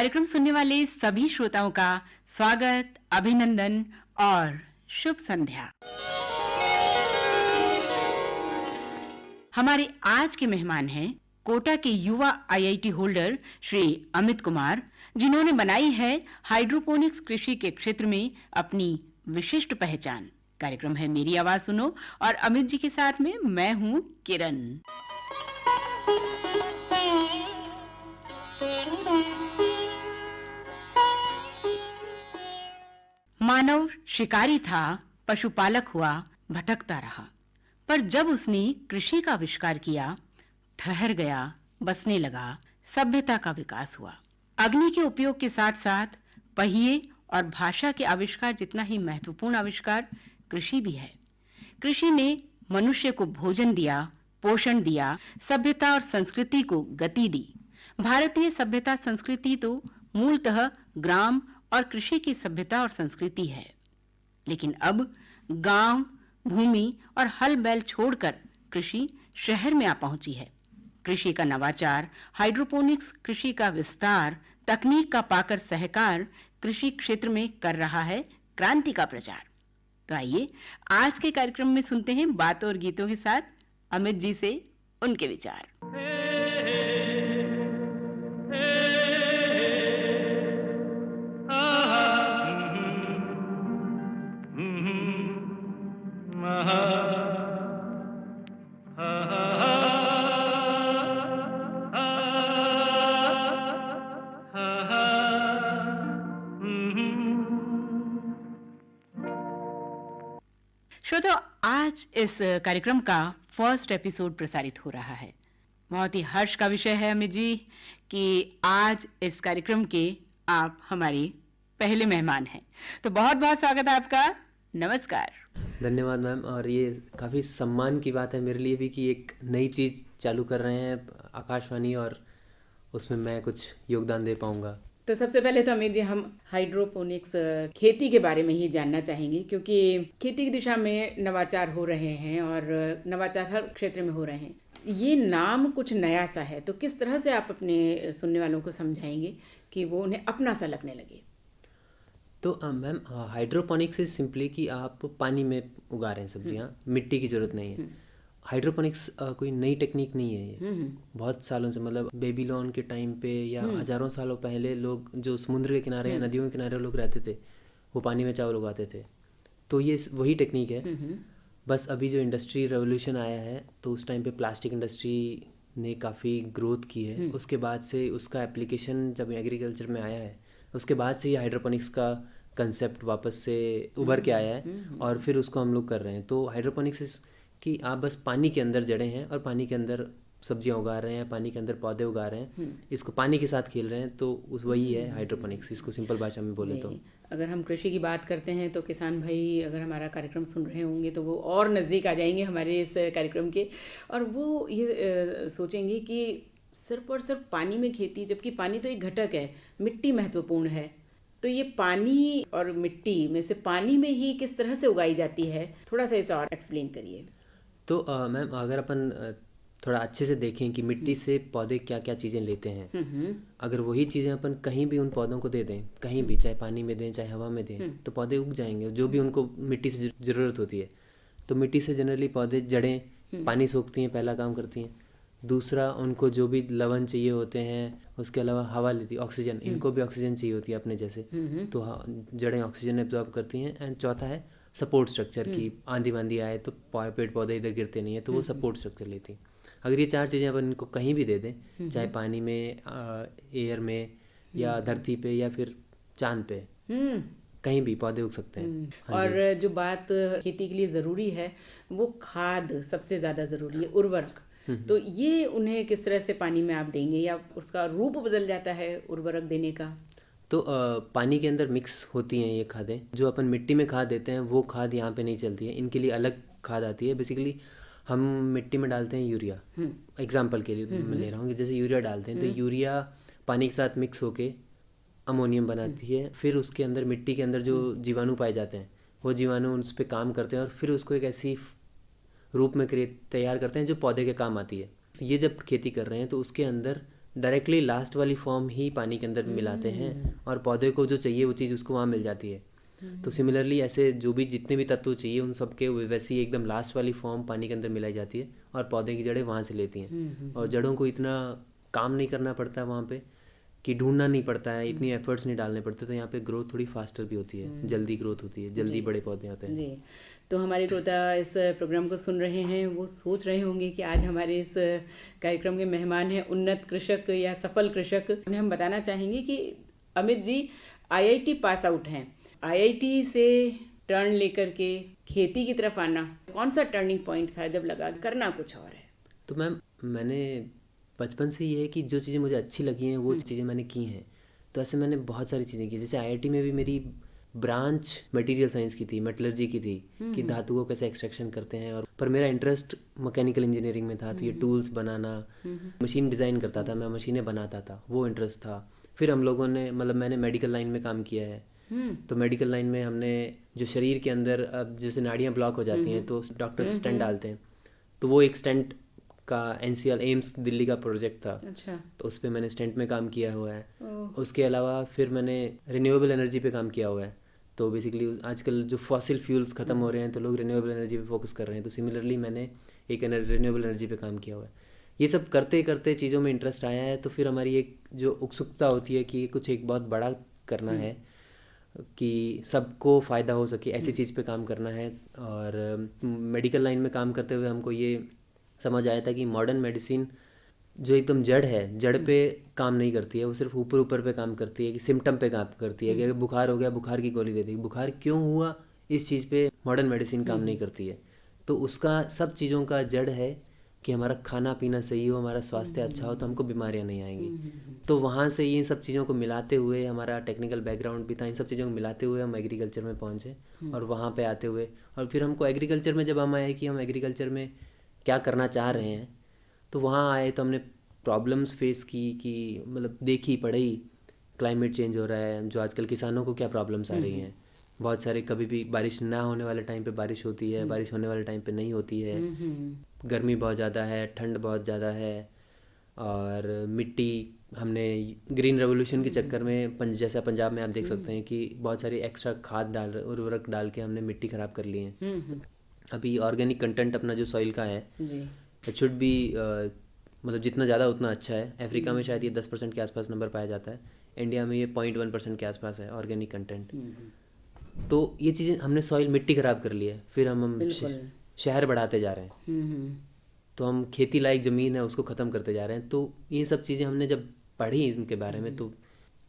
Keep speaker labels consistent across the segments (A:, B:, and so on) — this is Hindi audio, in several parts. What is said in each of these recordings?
A: कार्यक्रम सुनने वाले सभी श्रोताओं का स्वागत, अभिनंदन और शुभ संध्या। हमारे आज के मेहमान हैं कोटा के युवा IIT होल्डर श्री अमित कुमार, जिन्होंने बनाई है हाइड्रोपोनिक्स कृषि के क्षेत्र में अपनी विशिष्ट पहचान। कार्यक्रम है मेरी आवाज सुनो और अमित जी के साथ में मैं हूं किरण। मानव शिकारी था, पशुपालक हुआ, भटकता रहा, पर जब उसने कृषि का आविष्कार किया, ठहर गया, बसने लगा, सभ्यता का विकास हुआ। अग्नि के उपयोग के साथ-साथ पहिए और भाषा के आविष्कार जितना ही महत्वपूर्ण आविष्कार कृषि भी है। कृषि ने मनुष्य को भोजन दिया, पोषण दिया, सभ्यता और संस्कृति को गति दी। भारतीय सभ्यता संस्कृति तो मूलतः ग्राम और कृषि की सभ्यता और संस्कृति है, लेकिन अब गांव, भूमि और हल बैल छोड़कर कृषि शहर में आ पहुंची है। कृषि का नवाचार, हाइड्रोपोनिक्स कृषि का विस्तार, तकनीक का पाकर सहकार कृषि क्षेत्र में कर रहा है क्रांति का प्रचार। तो आइए आज के कार्यक्रम में सुनते हैं बातों और गीतों के साथ अमित जी से उनके विचार। श्रोताओ, आज इस कार्यक्रम का फर्स्ट एपिसोड प्रसारित हो रहा है। बहुत ही हर्ष का विषय है अमित जी कि आज इस कार्यक्रम के आप हमारे पहले मेहमान हैं। तो बहुत बहुत स्वागत है आपका। नमस्कार।
B: धन्यवाद मैम। और ये काफ़ी सम्मान की बात है मेरे लिए भी कि एक नई चीज़ चालू कर रहे हैं आकाशवाणी, और उसमें मैं कुछ योगदान दे पाऊँगा।
A: तो सबसे पहले तो अमित जी, हम हाइड्रोपोनिक्स खेती के बारे में ही जानना चाहेंगे, क्योंकि खेती की दिशा में नवाचार हो रहे हैं और नवाचार हर क्षेत्र में हो रहे हैं। ये नाम कुछ नया सा है, तो किस तरह से आप अपने सुनने वालों को समझाएंगे कि वो उन्हें अपना सा लगने लगे?
B: तो मैम, हाइड्रोपोनिक्स इज सिंपली कि आप पानी में उगा रहे हैं सब्जियाँ, मिट्टी की ज़रूरत नहीं है। हाइड्रोपोनिक्स कोई नई टेक्निक नहीं है ये। बहुत सालों से, मतलब बेबीलोन के टाइम पे या हजारों सालों पहले लोग जो समुद्र के किनारे या नदियों के किनारे लोग रहते थे, वो पानी में चावल उगाते थे। तो ये वही टेक्निक है। बस अभी जो इंडस्ट्री रेवोल्यूशन आया है, तो उस टाइम पे प्लास्टिक इंडस्ट्री ने काफ़ी ग्रोथ की है। उसके बाद से उसका एप्लीकेशन जब एग्रीकल्चर में आया है, उसके बाद से ये हाइड्रोपोनिक्स का कंसेप्ट वापस से उभर के आया है और फिर उसको हम लोग कर रहे हैं। तो हाइड्रोपोनिक्स कि आप बस पानी के अंदर जड़े हैं और पानी के अंदर सब्जियां उगा रहे हैं, पानी के अंदर पौधे उगा रहे हैं, इसको पानी के साथ खेल रहे हैं, तो उस वही है हाइड्रोपोनिक्स, इसको सिंपल भाषा में बोले तो।
A: अगर हम कृषि की बात करते हैं तो किसान भाई अगर हमारा कार्यक्रम सुन रहे होंगे तो वो और नज़दीक आ जाएंगे हमारे इस कार्यक्रम के, और वो ये सोचेंगे कि सिर्फ और सिर्फ पानी में खेती, जबकि पानी तो एक घटक है, मिट्टी महत्वपूर्ण है। तो ये पानी और मिट्टी में से पानी में ही किस तरह से उगाई जाती है, थोड़ा सा इसे और एक्सप्लेन करिए।
B: तो मैम, अगर अपन थोड़ा अच्छे से देखें कि मिट्टी से पौधे क्या क्या चीज़ें लेते हैं, अगर वही चीज़ें अपन कहीं भी उन पौधों को दे दें, कहीं भी, चाहे पानी में दें चाहे हवा में दें, तो पौधे उग जाएंगे जो भी उनको मिट्टी से ज़रूरत होती है। तो मिट्टी से जनरली पौधे जड़ें पानी सोखती हैं, पहला काम करती हैं। दूसरा, उनको जो भी लवण चाहिए होते हैं, उसके अलावा हवा लेती है, ऑक्सीजन, इनको भी ऑक्सीजन चाहिए होती है अपने जैसे, तो जड़ें ऑक्सीजन एब्जॉर्ब करती हैं। एंड चौथा है सपोर्ट स्ट्रक्चर, की आंधी वांधी आए तो पेड़ पौधे इधर गिरते नहीं है, तो वो सपोर्ट स्ट्रक्चर लेती हैं। अगर ये चार चीज़ें अपन इनको कहीं भी दे दें, चाहे पानी में, एयर में, या धरती पे, या फिर चांद पे, कहीं भी पौधे उग सकते हैं।
A: और जो बात खेती के लिए ज़रूरी है वो खाद सबसे ज़्यादा ज़रूरी है, उर्वरक। तो ये उन्हें किस तरह से पानी में आप देंगे, या उसका रूप बदल जाता है उर्वरक देने का?
B: तो पानी के अंदर मिक्स होती हैं ये खादें। जो अपन मिट्टी में खाद देते हैं वो खाद यहाँ पे नहीं चलती है, इनके लिए अलग खाद आती है। बेसिकली हम मिट्टी में डालते हैं यूरिया, एग्जाम्पल के लिए मैं ले रहा हूँ कि जैसे यूरिया डालते हैं, तो यूरिया पानी के साथ मिक्स होके अमोनियम बनाती है। फिर उसके अंदर, मिट्टी के अंदर जो जीवाणु पाए जाते हैं, वो जीवाणु उस पर काम करते हैं और फिर उसको एक ऐसी रूप में तैयार करते हैं जो पौधे के काम आती है। ये जब खेती कर रहे हैं तो उसके अंदर डायरेक्टली लास्ट वाली फॉर्म ही पानी के अंदर मिलाते हैं और पौधे को जो चाहिए वो चीज़ उसको वहाँ मिल जाती है। तो सिमिलरली ऐसे जो भी जितने भी तत्व चाहिए उन सब के वैसी एकदम लास्ट वाली फॉर्म पानी के अंदर मिलाई जाती है और पौधे की जड़ें वहाँ से लेती हैं। और जड़ों को इतना काम नहीं करना पड़ता वहाँ पे कि ढूंढना नहीं पड़ता है, इतनी एफर्ट्स नहीं डालने पड़ते, तो यहाँ पे ग्रोथ थोड़ी फास्टर भी होती है, जल्दी ग्रोथ होती है, जल्दी बड़े पौधे आते हैं।
A: जी, तो हमारे श्रोता इस प्रोग्राम को सुन रहे हैं, वो सोच रहे होंगे कि आज हमारे इस कार्यक्रम के मेहमान हैं उन्नत कृषक या सफल कृषक। उन्हें हम बताना चाहेंगे कि Amit ji IIT pass out हैं। आईआईटी से टर्न लेकर के खेती की तरफ आना कौन सा टर्निंग पॉइंट था जब लगा करना कुछ और है?
B: तो मैम मैंने बचपन से ये है कि जो चीज़ें मुझे अच्छी लगी हैं वो चीज़ें मैंने की हैं। तो ऐसे मैंने बहुत सारी चीज़ें की, जैसे आईआईटी में भी मेरी ब्रांच मटेरियल साइंस की थी, मेटलर्जी की थी कि धातु को कैसे एक्सट्रैक्शन करते हैं। और पर मेरा इंटरेस्ट मैकेनिकल इंजीनियरिंग में था, तो ये टूल्स बनाना, मशीन डिज़ाइन करता था मैं, मशीनें बनाता था, वो इंटरेस्ट था। फिर हम लोगों ने मतलब मैंने मेडिकल लाइन में काम किया है। तो मेडिकल लाइन में हमने जो शरीर के अंदर अब जैसे नाड़ियाँ ब्लॉक हो जाती हैं तो डॉक्टर स्टेंट डालते हैं, तो वो एक स्टेंट का एनसीएल एम्स दिल्ली का प्रोजेक्ट था।
A: अच्छा।
B: तो उस पर मैंने स्टेंट में काम किया हुआ है। उसके अलावा फिर मैंने रिन्यूएबल एनर्जी पे काम किया हुआ है। तो बेसिकली आजकल जो फॉसिल फ्यूल्स ख़त्म हो रहे हैं तो लोग रिन्यूएबल एनर्जी पे फोकस कर रहे हैं, तो सिमिलरली मैंने एक रिन्यूएबल एनर्जी पे काम किया हुआ है। ये सब करते करते चीज़ों में इंटरेस्ट आया है, तो फिर हमारी एक जो उत्सुकता होती है कि कुछ एक बहुत बड़ा करना है, कि सबको फ़ायदा हो सके, ऐसी चीज़ पे काम करना है। और मेडिकल लाइन में काम करते हुए हमको ये समझ आया था कि मॉडर्न मेडिसिन जो एकदम जड़ है, जड़ पे काम नहीं करती है, वो सिर्फ ऊपर ऊपर पे काम करती है, कि सिम्टम पे काम करती है, कि अगर बुखार हो गया बुखार की गोली दे दी, बुखार क्यों हुआ इस चीज़ पे मॉडर्न मेडिसिन काम नहीं करती है। तो उसका सब चीज़ों का जड़ है कि हमारा खाना पीना सही हो, हमारा स्वास्थ्य अच्छा हो, तो हमको बीमारियां नहीं आएंगी। तो वहाँ से इन सब चीज़ों को मिलाते हुए, हमारा टेक्निकल बैकग्राउंड भी था, इन सब चीज़ों को मिलाते हुए हम एग्रीकल्चर में पहुँचे। और वहाँ पे आते हुए और फिर हमको एग्रीकल्चर में जब हम आए कि हम एग्रीकल्चर में क्या करना चाह रहे हैं, तो वहाँ आए तो हमने प्रॉब्लम्स फेस की, कि मतलब देखी पढ़ी, क्लाइमेट चेंज हो रहा है, जो आजकल किसानों को क्या प्रॉब्लम्स आ रही हैं। बहुत सारे कभी भी बारिश ना होने वाले टाइम पे बारिश होती है, बारिश होने वाले टाइम पे नहीं होती है, गर्मी बहुत ज़्यादा है, ठंड बहुत ज़्यादा है। और मिट्टी हमने ग्रीन रेवोल्यूशन के चक्कर में जैसा पंजाब में आप देख सकते हैं कि बहुत सारी एक्स्ट्रा खाद उर्वरक डाल के हमने मिट्टी ख़राब कर ली है। अभी ऑर्गेनिक कंटेंट अपना जो सॉइल का है इट शुड बी मतलब जितना ज़्यादा उतना अच्छा है। अफ्रीका में शायद ये 10% के आसपास नंबर पाया जाता है, इंडिया में ये 0.1% के आसपास है ऑर्गेनिक कंटेंट। तो ये चीज़ें हमने सॉइल मिट्टी ख़राब कर ली है, फिर हम शहर बढ़ाते जा रहे हैं, तो हम खेती लायक ज़मीन है उसको ख़त्म करते जा रहे हैं। तो ये सब चीज़ें हमने जब पढ़ी इनके बारे में तो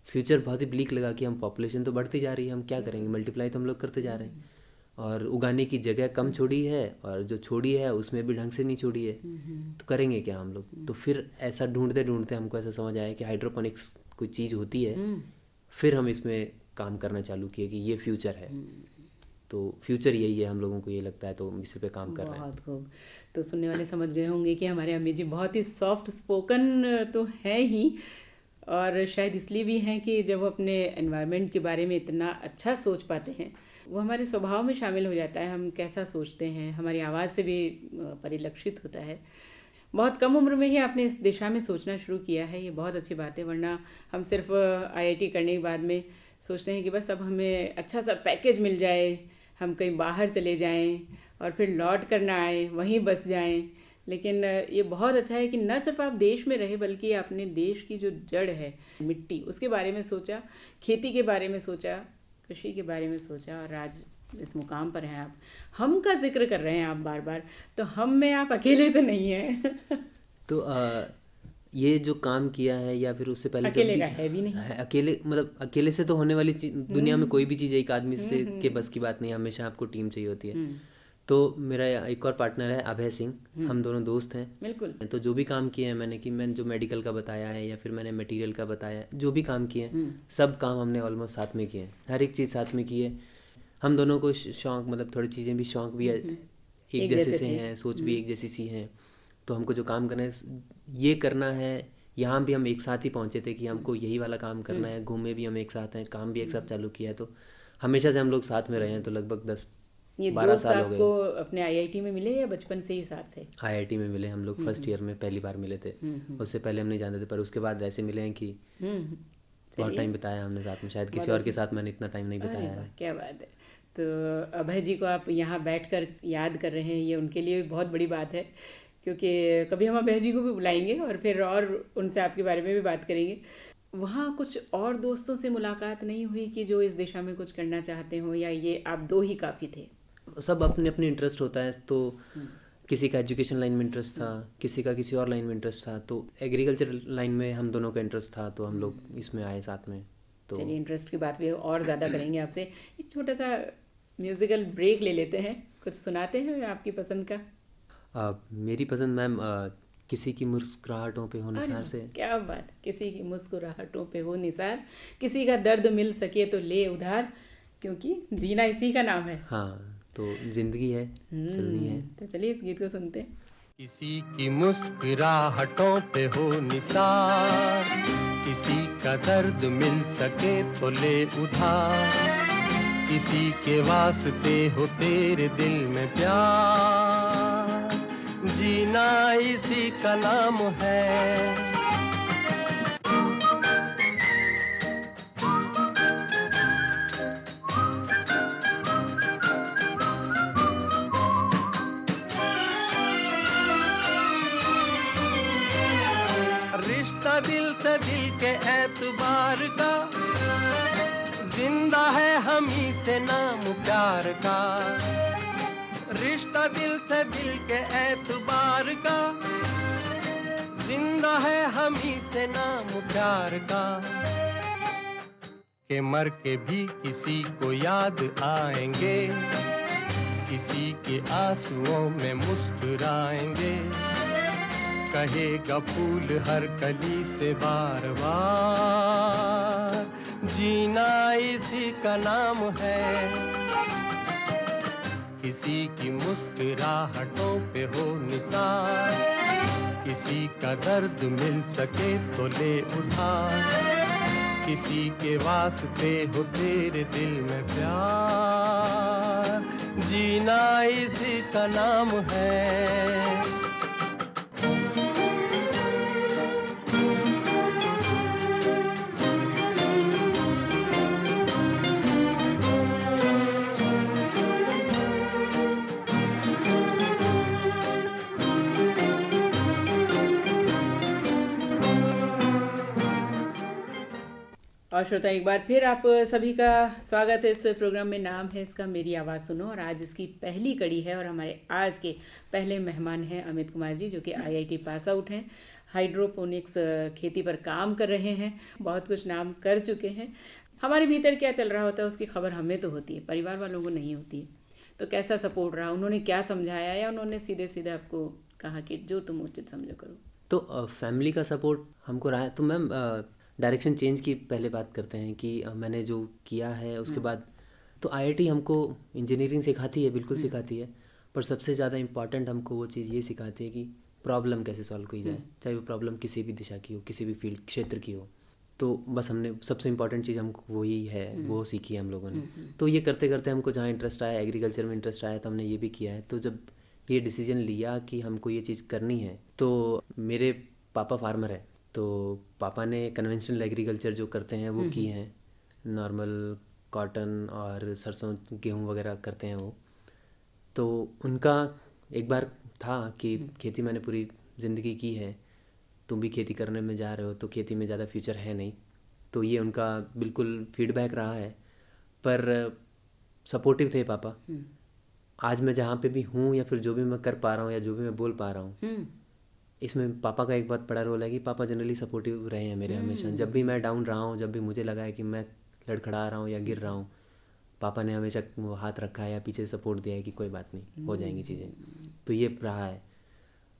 B: फ्यूचर बहुत ही ब्लीक लगा कि हम पॉपुलेशन तो बढ़ती जा रही है, हम क्या करेंगे, मल्टीप्लाई तो हम लोग करते जा रहे हैं और उगाने की जगह कम छोड़ी है और जो छोड़ी है उसमें भी ढंग से नहीं छोड़ी है, तो करेंगे क्या हम लोग। तो फिर ऐसा ढूंढते ढूंढते हमको ऐसा समझ आया कि हाइड्रोपोनिक्स कोई चीज़ होती है। फिर हम इसमें काम करना चालू किए कि ये फ्यूचर है, तो फ्यूचर यही है, हम लोगों को ये लगता है, तो इसी पे काम कर रहे हैं।
A: बहुत खूब। तो सुनने वाले समझ गए होंगे कि हमारे अमित जी बहुत ही सॉफ्ट स्पोकन तो है ही, और शायद इसलिए भी हैं कि जब वो अपने एनवायरनमेंट के बारे में इतना अच्छा सोच पाते हैं, वो हमारे स्वभाव में शामिल हो जाता है। हम कैसा सोचते हैं हमारी आवाज़ से भी परिलक्षित होता है। बहुत कम उम्र में ही आपने इस दिशा में सोचना शुरू किया है, ये बहुत अच्छी बात है। वरना हम सिर्फ आईआईटी करने के बाद में सोचते हैं कि बस अब हमें अच्छा सा पैकेज मिल जाए, हम कहीं बाहर चले जाएं और फिर लौट कर ना आए, वहीं बस जाएं। लेकिन ये बहुत अच्छा है कि न सिर्फ आप देश में रहे बल्कि आपने देश की जो जड़ है मिट्टी, उसके बारे में सोचा, खेती के बारे में सोचा, कृषि के बारे में सोचा, और आज इस मुकाम पर हैं आप। हम का जिक्र कर रहे हैं आप बार बार, तो हम में आप अकेले तो नहीं हैं।
B: तो ये जो काम किया है या फिर उससे पहले
A: अकेले का है भी नहीं
B: है, अकेले मतलब अकेले से तो होने वाली चीज दुनिया में कोई भी चीज़ एक आदमी से के बस की बात नहीं है, हमेशा आपको टीम चाहिए होती है। तो मेरा एक और पार्टनर है अभय सिंह, हम दोनों दोस्त हैं।
A: बिल्कुल।
B: तो जो भी काम किए हैं मैंने, कि मैंने जो मेडिकल का बताया है या फिर मैंने मटेरियल का बताया, जो भी काम किए हैं सब काम हमने ऑलमोस्ट साथ में किए हैं, हर एक चीज़ साथ में की है। हम दोनों को शौक मतलब थोड़ी चीज़ें भी शौक भी एक जैसे से हैं, सोच भी एक जैसी सी हैं। तो हमको जो काम करना है ये करना है, यहाँ भी हम एक साथ ही पहुँचे थे कि हमको यही वाला काम करना है, घूमे भी हम एक साथ हैं, काम भी एक साथ चालू किया है। तो हमेशा से हम लोग साथ में रहे हैं, तो लगभग
A: ये
B: 12
A: दोस्त
B: साल हो
A: आपको
B: गए।
A: अपने आईआईटी में मिले या बचपन से ही साथ थे?
B: आईआईटी में मिले हम लोग, फर्स्ट ईयर में पहली बार मिले थे। उससे पहले हम नहीं जानते थे, पर उसके बाद ऐसे मिले हैं कि
A: हम्म,
B: बहुत
A: चलिए,
B: टाइम बिताया हमने साथ में। शायद
A: बहुत
B: किसी और के
A: अच्छी।
B: साथ मैंने इतना टाइम नहीं
A: अरे
B: बिताया
A: वाह,
B: है।
A: क्या बात है। तो अभय जी को आप यहाँ बैठकर याद कर रहे हैं, ये उनके लिए भी बहुत बड़ी बात है, क्योंकि कभी हम अभय जी को भी बुलाएंगे और फिर और उनसे आपके बारे में भी बात करेंगे। वहाँ कुछ और दोस्तों से मुलाकात नहीं हुई कि जो इस दिशा में कुछ करना चाहते हो, या ये आप दो ही काफ़ी थे?
B: सब अपने अपने इंटरेस्ट होता है, तो किसी का एजुकेशन लाइन में इंटरेस्ट था, किसी का किसी और लाइन में इंटरेस्ट था। तो एग्रीकल्चर लाइन में हम दोनों का इंटरेस्ट था, तो हम लोग इसमें आए साथ में। तो
A: चलिए, इंटरेस्ट की बात भी और ज़्यादा करेंगे आपसे। एक छोटा सा म्यूज़िकल ब्रेक ले लेते हैं, कुछ सुनाते हैं आपकी पसंद का?
B: मेरी पसंद मैम किसी की मुस्कुराहटों पे हो
A: अरे
B: निसार
A: वाह,
B: से।
A: क्या बात। किसी की मुस्कुराहटों पे हो निसार, किसी का दर्द मिल सके तो ले उधार, क्योंकि जीना इसी का नाम है।
B: हाँ, तो जिंदगी है, चलनी है।
A: तो चलिए इस गीत को सुनते हैं।
C: किसी की मुस्कुराहटों पे हो निसार, किसी का दर्द मिल सके तो ले उधार, किसी के वास्ते हो तेरे दिल में प्यार, जीना इसी का नाम है। रिश्ता दिल से दिल के एतबार का, जिंदा है हम ही से नाम प्यार का। रिश्ता दिल से दिल के एतबार का, जिंदा है हम ही से नाम प्यार का। के मर के भी किसी को याद आएंगे, किसी के आंसुओं में मुस्कुराएंगे, कहेगा फूल हर कली से बार बार, जीना इसी का नाम है। किसी की मुस्कुराहटों पे हो निसार, किसी का दर्द मिल सके तो ले उधार, किसी के वास्ते हो तेरे दिल में प्यार, जीना इसी का नाम है।
A: और श्रोता, एक बार फिर आप सभी का स्वागत है इस प्रोग्राम में। नाम है इसका मेरी आवाज़ सुनो, और आज इसकी पहली कड़ी है। और हमारे आज के पहले मेहमान हैं अमित कुमार जी, जो कि आईआईटी पास आउट हैं, हाइड्रोपोनिक्स खेती पर काम कर रहे हैं, बहुत कुछ नाम कर चुके हैं। हमारे भीतर क्या चल रहा होता है उसकी खबर हमें तो होती है, परिवार वालों को नहीं होती है। तो कैसा सपोर्ट रहा, उन्होंने क्या समझाया, या उन्होंने सीधे सीधे आपको कहा कि जो तुम उचित समझो करो?
B: तो फैमिली का सपोर्ट हमको रहा है। तो मैम डायरेक्शन चेंज की पहले बात करते हैं कि मैंने जो किया है उसके बाद, तो आईआईटी हमको इंजीनियरिंग सिखाती है, बिल्कुल सिखाती है, पर सबसे ज़्यादा इम्पॉर्टेंट हमको वो चीज़ ये सिखाती है कि प्रॉब्लम कैसे सॉल्व की जाए, चाहे वो प्रॉब्लम किसी भी दिशा की हो, किसी भी फील्ड क्षेत्र की हो। तो बस हमने सबसे इम्पॉर्टेंट चीज़ हमको वही है, वो सीखी है हम लोगों ने। तो ये करते करते हमको जहाँ इंटरेस्ट आया, एग्रीकल्चर में इंटरेस्ट आया, तो हमने ये भी किया है। तो जब ये डिसीजन लिया कि हमको ये चीज़ करनी है, तो मेरे पापा फार्मर है, तो पापा ने कन्वेंशनल एग्रीकल्चर जो करते हैं वो किए हैं, नॉर्मल कॉटन और सरसों गेहूँ वगैरह करते हैं वो। तो उनका एक बार था कि खेती मैंने पूरी ज़िंदगी की है, तुम भी खेती करने में जा रहे हो, तो खेती में ज़्यादा फ्यूचर है नहीं। तो ये उनका बिल्कुल फीडबैक रहा है, पर सपोर्टिव थे पापा। आज मैं जहाँ पे भी हूँ, या फिर जो भी मैं कर पा रहा हूँ, या जो भी मैं बोल पा रहा हूँ, इसमें पापा का एक बहुत बड़ा रोल है कि पापा जनरली सपोर्टिव रहे हैं मेरे हमेशा। जब भी मैं डाउन रहा हूँ, जब भी मुझे लगा है कि मैं लड़खड़ा रहा हूँ या गिर रहा हूँ, पापा ने हमेशा वो हाथ रखा है या पीछे सपोर्ट दिया है कि कोई बात नहीं, हो जाएंगी चीज़ें। तो ये रहा है।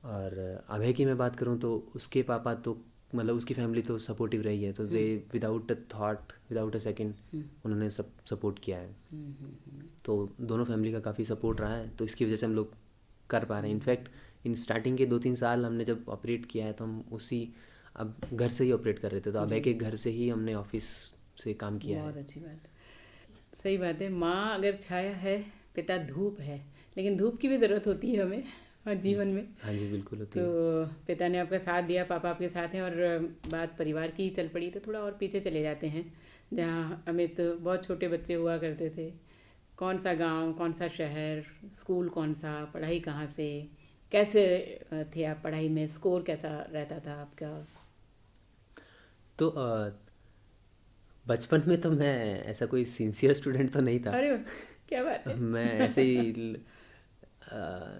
B: और अभय की मैं बात करूँ तो उसके पापा तो मतलब उसकी फैमिली तो सपोर्टिव रही है, तो they without a thought, without a second उन्होंने सब सपोर्ट किया है। तो दोनों फैमिली का काफ़ी सपोर्ट रहा है, तो इसकी वजह से हम लोग कर पा रहे हैं। इनफैक्ट इन स्टार्टिंग के 2-3 साल हमने जब ऑपरेट किया है, तो हम अब घर से ही ऑपरेट कर रहे थे, तो अभय के घर से ही हमने ऑफिस से काम किया है।
A: बहुत अच्छी बात, सही बात है। माँ अगर छाया है पिता धूप है, लेकिन धूप की भी ज़रूरत होती है हमें और जीवन में।
B: हाँ जी, बिल्कुल होती है।
A: तो पिता ने आपका साथ दिया, पापा आपके साथ हैं, और बात परिवार की ही चल पड़ी। तो थोड़ा और पीछे चले जाते हैं, जहाँ अमित बहुत छोटे बच्चे हुआ करते थे। कौन सा गांव, कौन सा शहर, स्कूल कौन सा, पढ़ाई कहाँ से, कैसे थे आप पढ़ाई में, स्कोर कैसा रहता था आपका?
B: तो बचपन में तो मैं ऐसा कोई सिंसियर स्टूडेंट तो नहीं था।
A: अरे वाह, क्या बात है।
B: मैं ऐसे ही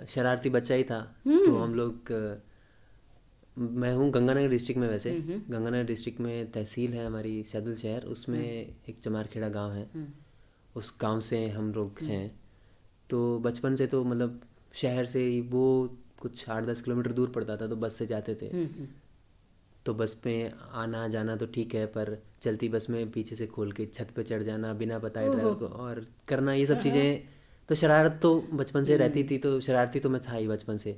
B: शरारती बच्चा ही था। तो हम लोग मैं हूँ गंगानगर डिस्ट्रिक्ट में। वैसे गंगानगर डिस्ट्रिक्ट में तहसील है हमारी सैदुल शहर, उसमें एक चमारखेड़ा गांव है। उस गांव से हम लोग हैं। तो बचपन से तो मतलब शहर से ही वो कुछ 8-10 किलोमीटर दूर पड़ता था, तो बस से जाते थे। तो बस में आना जाना तो ठीक है, पर चलती बस में पीछे से खोल के छत पे चढ़ जाना बिना बताए ड्राइवर को और करना, ये सब चीज़ें। तो शरारत तो बचपन से रहती थी, तो शरारती तो मैं था ही बचपन से।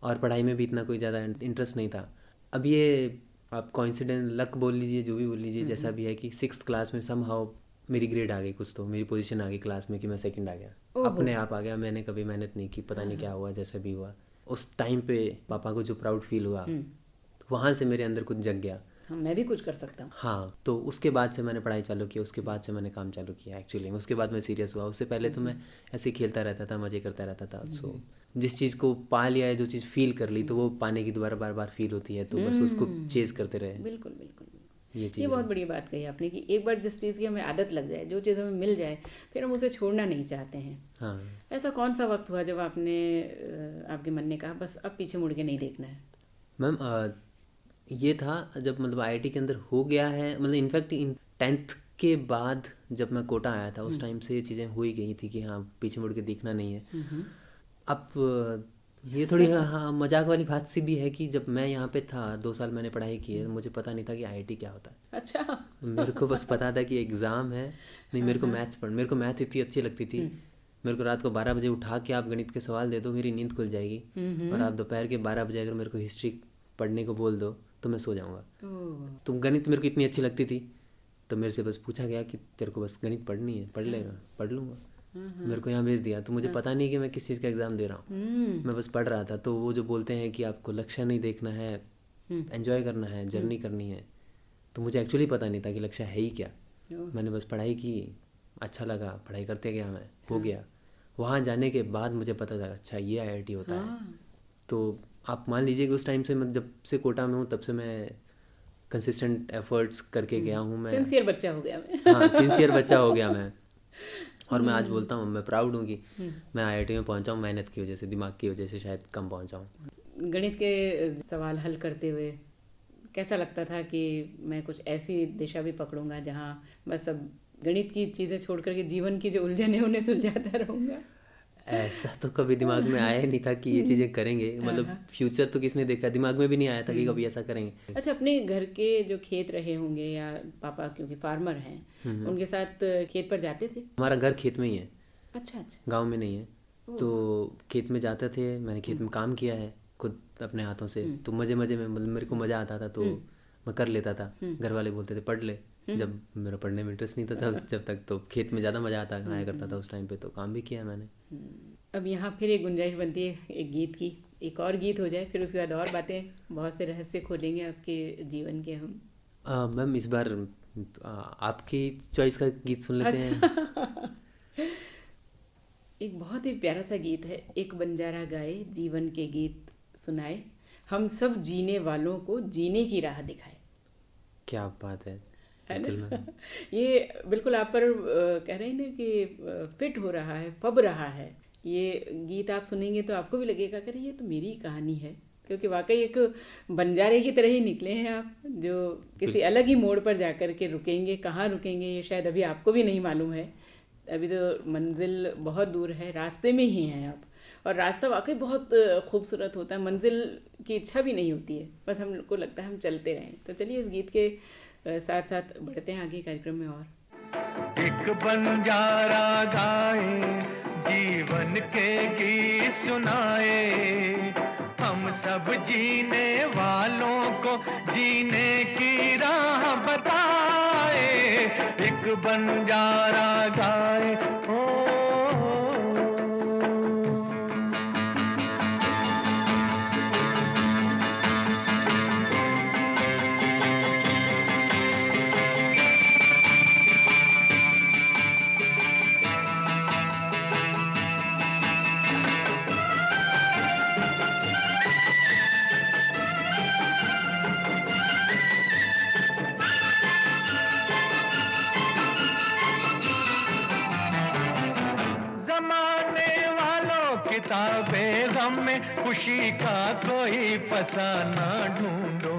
B: और पढ़ाई में भी इतना कोई ज़्यादा इंटरेस्ट नहीं था। अब ये आप कोइंसिडेंस, लक बोल लीजिए, जो भी बोल लीजिए, जैसा भी है कि 6th क्लास में समहाउ मेरी ग्रेड आ गई, कुछ तो मेरी पोजीशन आ गई क्लास में कि मैं सेकंड आ गया। अपने आप आ गया, मैंने कभी मेहनत नहीं की, पता नहीं क्या हुआ, जैसा भी हुआ। उस टाइम पे पापा को जो प्राउड फील हुआ, तो वहाँ से मेरे अंदर कुछ जग गया।
A: हाँ, मैं भी कुछ कर सकता हूँ।
B: हाँ, तो उसके बाद से मैंने पढ़ाई चालू की, उसके बाद से मैंने काम चालू किया एक्चुअली। उसके बाद मैं सीरियस हुआ। उससे पहले तो मैं ऐसे ही खेलता रहता था, मज़े करता रहता था। सो जिस चीज़ को पा लिया है, जो चीज़ फील कर ली, तो वो पाने की दोबारा बार बार फील होती है, तो बस उसको चेज़ करते रहे।
A: बिल्कुल बिल्कुल।
B: ये
A: ये
B: चीज़
A: बहुत बड़ी बात कही आपने कि एक बार जिस चीज़ की हमें आदत लग जाए, जो चीज़ हमें मिल जाए, फिर हम उसे छोड़ना नहीं चाहते हैं।
B: हाँ
A: ऐसा कौन सा वक्त हुआ जब आपने आपके मन ने कहा बस अब पीछे मुड़ के नहीं देखना है?
B: मैम, ये था जब मतलब आईआईटी के अंदर हो गया है, मतलब इनफैक्ट 10th के बाद जब मैं कोटा आया था, उस टाइम से ये चीज़ें हो ही गई थी कि हाँ पीछे मुड़ के देखना नहीं है। अब ये थोड़ी हाँ मजाक वाली बात सी भी है कि जब मैं यहाँ पे था 2 साल मैंने पढ़ाई की है, मुझे पता नहीं था कि आईआईटी क्या होता है।
A: अच्छा।
B: मेरे को बस पता था कि एग्ज़ाम है। नहीं, मेरे को मैथ इतनी अच्छी लगती थी। मेरे को रात को 12 बजे उठा के आप गणित के सवाल दे दो, मेरी नींद खुल जाएगी। और आप दोपहर के 12 बजे अगर मेरे को हिस्ट्री पढ़ने को बोल दो तो मैं सो जाऊँगा। तो गणित मेरे को इतनी अच्छी लगती थी, तो मेरे से बस पूछा गया कि तेरे को बस गणित पढ़नी है, पढ़ लेगा? पढ़ लूँगा। मेरे को यहाँ भेज दिया। तो मुझे पता नहीं कि मैं किस चीज़ का एग्ज़ाम दे रहा हूँ, मैं बस पढ़ रहा था। तो वो जो बोलते हैं कि आपको लक्ष्य नहीं देखना है, एंजॉय करना है, जर्नी करनी है, तो मुझे एक्चुअली पता नहीं था कि लक्ष्य है ही क्या। मैंने बस पढ़ाई की, अच्छा लगा, पढ़ाई करते गया, मैं हो गया। वहाँ जाने के बाद मुझे पता था अच्छा ये आईआईटी होता है। तो आप मान लीजिए कि उस टाइम से मैं जब से कोटा में हूँ तब से मैं कंसिस्टेंट एफर्ट्स करके गया हूँ। मैं
A: सिंसियर बच्चा हो गया मैं।
B: हाँ, सिंसियर बच्चा हो गया मैं। और मैं आज बोलता हूँ, मैं प्राउड हूँ कि मैं आईआईटी में पहुँचा हूँ मेहनत की वजह से, दिमाग की वजह से शायद कम पहुँचा हूँ।
A: गणित के सवाल हल करते हुए कैसा लगता था कि मैं कुछ ऐसी दिशा भी पकड़ूंगा जहाँ बस अब गणित की चीज़ें छोड़ करके जीवन की जो उलझन है उन्हें सुलझाता रहूँगा?
B: ऐसा तो कभी दिमाग में आया ही नहीं था कि ये चीज़ें करेंगे। मतलब फ्यूचर तो किसने देखा, दिमाग में भी नहीं आया था कि कभी ऐसा करेंगे।
A: अच्छा, अपने घर के जो खेत रहे होंगे, या पापा क्योंकि फार्मर हैं, उनके साथ खेत पर जाते थे?
B: हमारा घर खेत में ही है।
A: अच्छा अच्छा।
B: गांव में नहीं है। तो खेत में जाते थे, मैंने खेत में काम किया है खुद अपने हाथों से। तो मज़े मज़े में मतलब मेरे को मज़ा आता था, तो मैं कर लेता था। घर वाले बोलते थे पढ़ ले, जब मेरा पढ़ने में इंटरेस्ट नहीं था जब तक, तो खेत में ज़्यादा मज़ा आता आया करता था उस टाइम पे। तो काम भी किया मैंने।
A: अब यहाँ फिर एक गुंजाइश बनती है एक गीत की, एक और गीत हो जाए, फिर उसके बाद और बातें, बहुत से रहस्य खोलेंगे आपके जीवन के हम।
B: मैम इस बार आपकी चॉइस का गीत सुन लेते हैं।
A: एक बहुत ही प्यारा सा गीत है, एक बंजारा गाए जीवन के गीत सुनाए, हम सब जीने वालों को जीने की राह दिखाए।
B: क्या बात है,
A: ये बिल्कुल आप पर कह रहे हैं ना कि फिट हो रहा है, फब रहा है। ये गीत आप सुनेंगे तो आपको भी लगेगा कि ये तो मेरी कहानी है, क्योंकि वाकई एक बंजारे की तरह ही निकले हैं आप, जो किसी अलग ही मोड़ पर जाकर के रुकेंगे। कहाँ रुकेंगे ये शायद अभी आपको भी नहीं मालूम है। अभी तो मंजिल बहुत दूर है, रास्ते में ही हैं आप। और रास्ता वाकई बहुत खूबसूरत होता है, मंजिल की इच्छा भी नहीं होती है, बस हमको लगता है हम चलते रहें। तो चलिए इस गीत के साथ साथ बढ़ते हैं आगे कार्यक्रम में। और
C: एक बंजारा गाए जीवन के गीत सुनाए, हम सब जीने वालों को जीने की राह बताए। एक बंजारा गाए, ओ किताबे गम में खुशी का कोई फसाना ढूंढो।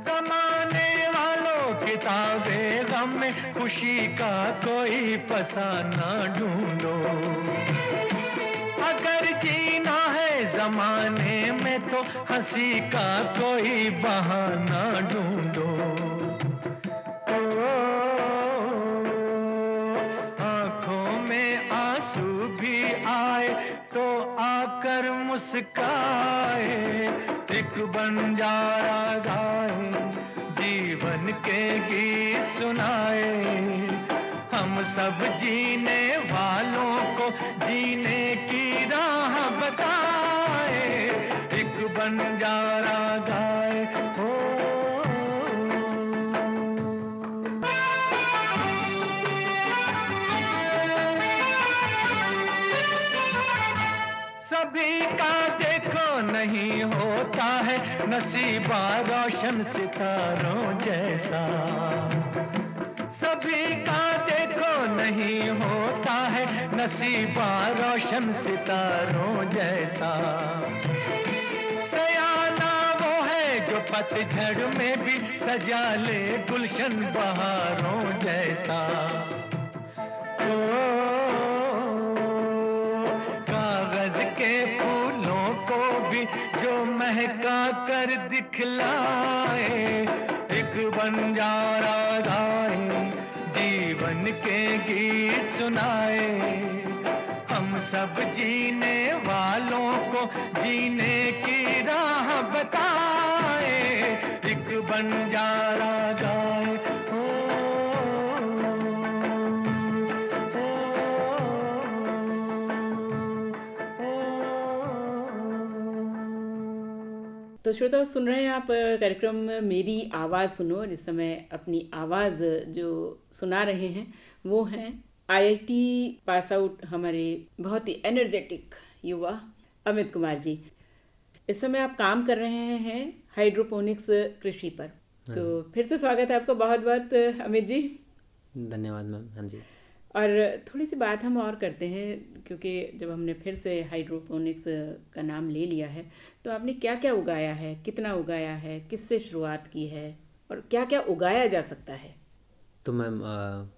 C: जमाने वालों किताबे गम में खुशी का कोई फसाना ढूंढो। अगर जीना है जमाने में तो हंसी का कोई बहाना ढूंढो। आंखों में आंसू भी आए तो आकर मुस्काए, एक बंजारा गाए जीवन के गीत सुनाए। हम सब जीने वालों को जीने की राह बताए, एक बंजारा गाए हो। सभी का देखो नहीं होता है नसीबा रोशन सितारों जैसा। सभी का देखो नहीं होता है नसीबा रोशन सितारों जैसा। सयाना वो है जो पतझड़ में भी सजा ले गुलशन बहारों जैसा। कागज के फूलों को भी जो महका कर दिखलाए, एक बंजारा गाए जीवन के गीत सुनाए। हम सब जीने वालों को जीने की राह बताए, एक बंजारा गाए हो।
A: तो श्रोताओ, सुन रहे हैं आप कार्यक्रम मेरी आवाज़ सुनो। इस समय अपनी आवाज़ जो सुना रहे हैं वो हैं आईआईटी पास आउट हमारे बहुत ही एनर्जेटिक युवा अमित कुमार जी। इस समय आप काम कर रहे हैं हाइड्रोपोनिक्स कृषि पर। तो फिर से स्वागत है आपका बहुत बहुत अमित जी।
B: धन्यवाद मैम। हाँ जी।
A: और थोड़ी सी बात हम और करते हैं, क्योंकि जब हमने फिर से हाइड्रोपोनिक्स का नाम ले लिया है तो आपने क्या क्या उगाया है, कितना उगाया है, किससे शुरुआत की है और क्या क्या उगाया जा सकता है?
B: तो मैम